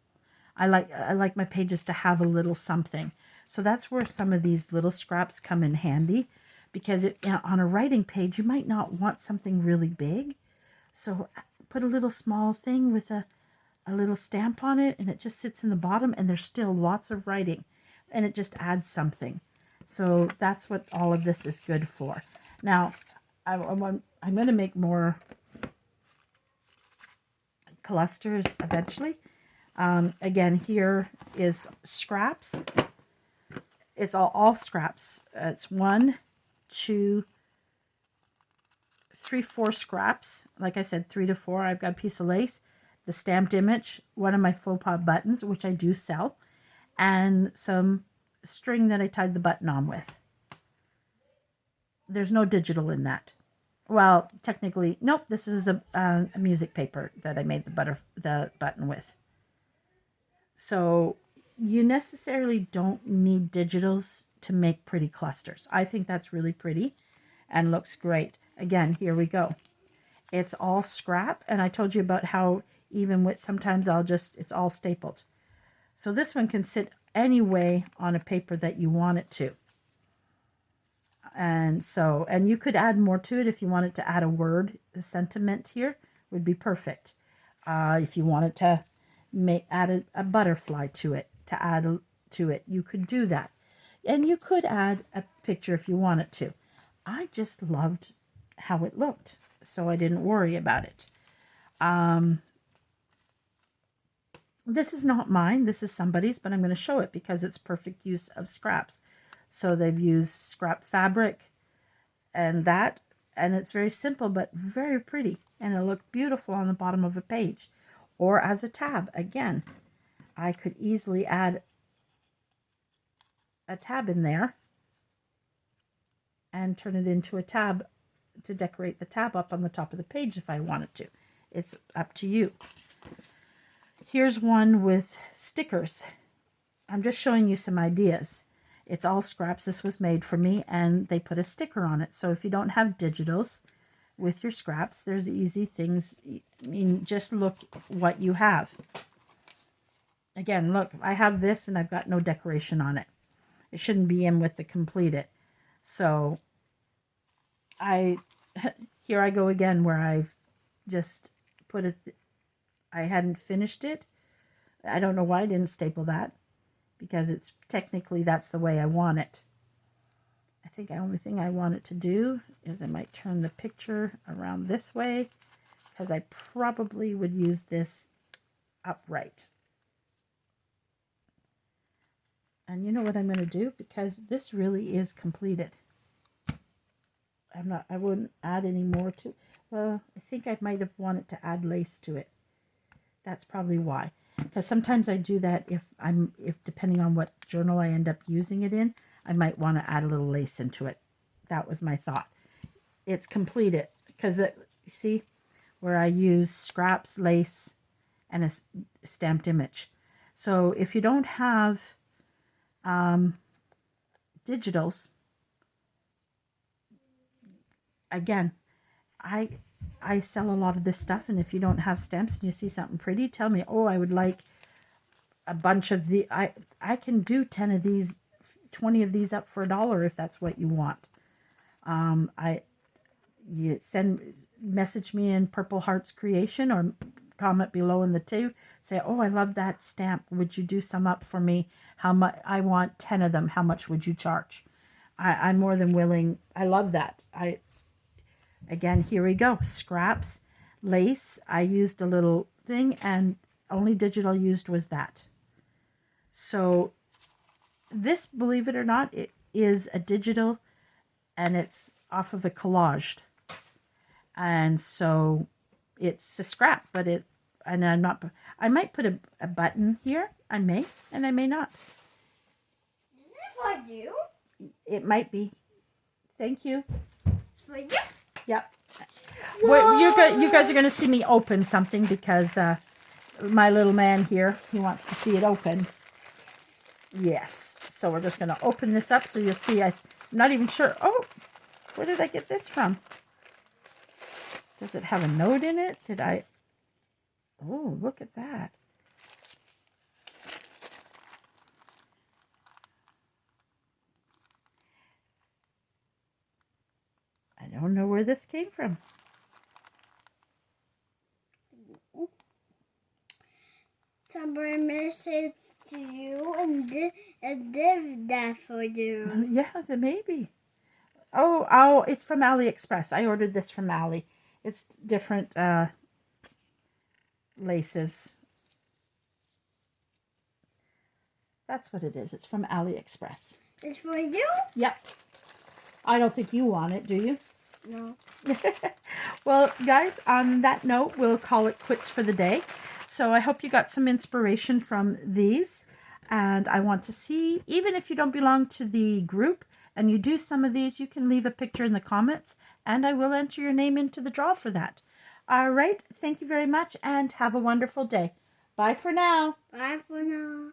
I like my pages to have a little something. So that's where some of these little scraps come in handy, because on a writing page, you might not want something really big. So put a little small thing with a little stamp on it, and it just sits in the bottom, and there's still lots of writing, and it just adds something. So that's what all of this is good for. Now, I'm going to make more clusters eventually. Again, here is scraps. It's all scraps. It's 1, 2, 3, 4 scraps. Like I said, 3 to 4. I've got a piece of lace, the stamped image, one of my faux pas buttons, which I do sell, and some string that I tied the button on with. There's no digital in that. Well, technically, nope, this is a music paper that I made the button with. So you necessarily don't need digitals to make pretty clusters. I think that's really pretty and looks great. Again, here we go. It's all scrap, and I told you about how even with, sometimes it's all stapled. So this one can sit any way on a paper that you want it to. And you could add more to it if you wanted to add a sentiment here, would be perfect. If you wanted to add a butterfly to it, you could do that. And you could add a picture if you wanted to. I just loved how it looked, so I didn't worry about it. This is not mine, this is somebody's, but I'm going to show it because it's perfect use of scraps. So they've used scrap fabric, and it's very simple but very pretty, and it'll look beautiful on the bottom of a page or as a tab. Again, I could easily add a tab in there and turn it into a tab to decorate the tab up on the top of the page if I wanted to. It's up to you. Here's one with stickers. I'm just showing you some ideas. It's all scraps. This was made for me, and they put a sticker on it. So if you don't have digitals with your scraps, there's easy things. I mean, just look what you have. Again, look, I have this and I've got no decoration on it. It shouldn't be in with the completed. So here I go again where I've just put it, I hadn't finished it. I don't know why I didn't staple that, because it's technically that's the way I want it. I think the only thing I want it to do is I might turn the picture around this way, because I probably would use this upright. And you know what I'm going to do, because this really is completed. I wouldn't add any more to, well, I think I might have wanted to add lace to it. That's probably why. Because sometimes I do that if depending on what journal I end up using it in, I might want to add a little lace into it. That was my thought. It's completed, because see where I use scraps, lace, and a stamped image. So if you don't have digitals, again, I sell a lot of this stuff, and if you don't have stamps and you see something pretty, tell me, oh, I would like a bunch of the, I can do 10 of these, 20 of these up for $1 if that's what you want. You message me in Purple Hearts Creation, or comment below in the too. Say, oh, I love that stamp. Would you do some up for me? How much? I want 10 of them. How much would you charge? I'm more than willing. I love that. Again, here we go. Scraps, lace. I used a little thing, and only digital used was that. So this, believe it or not, it is a digital, and it's off of a collaged. And so it's a scrap, but I might put a button here. I may, and I may not. Is it for you? It might be. Thank you. It's for you? Yep. Well, you guys are going to see me open something, because my little man here, he wants to see it opened. Yes. So we're just going to open this up so you'll see. I'm not even sure. Oh, where did I get this from? Does it have a note in it? Oh, look at that. I don't know where this came from. Somebody message to you and did that for you. Yeah, maybe. Oh, it's from AliExpress. I ordered this from Ali. It's different laces. That's what it is. It's from AliExpress. It's for you? Yep. I don't think you want it, do you? No. Well, guys, on that note, we'll call it quits for the day. So I hope you got some inspiration from these. And I want to see, even if you don't belong to the group and you do some of these, you can leave a picture in the comments, and I will enter your name into the draw for that. All right. Thank you very much, and have a wonderful day. Bye for now. Bye for now.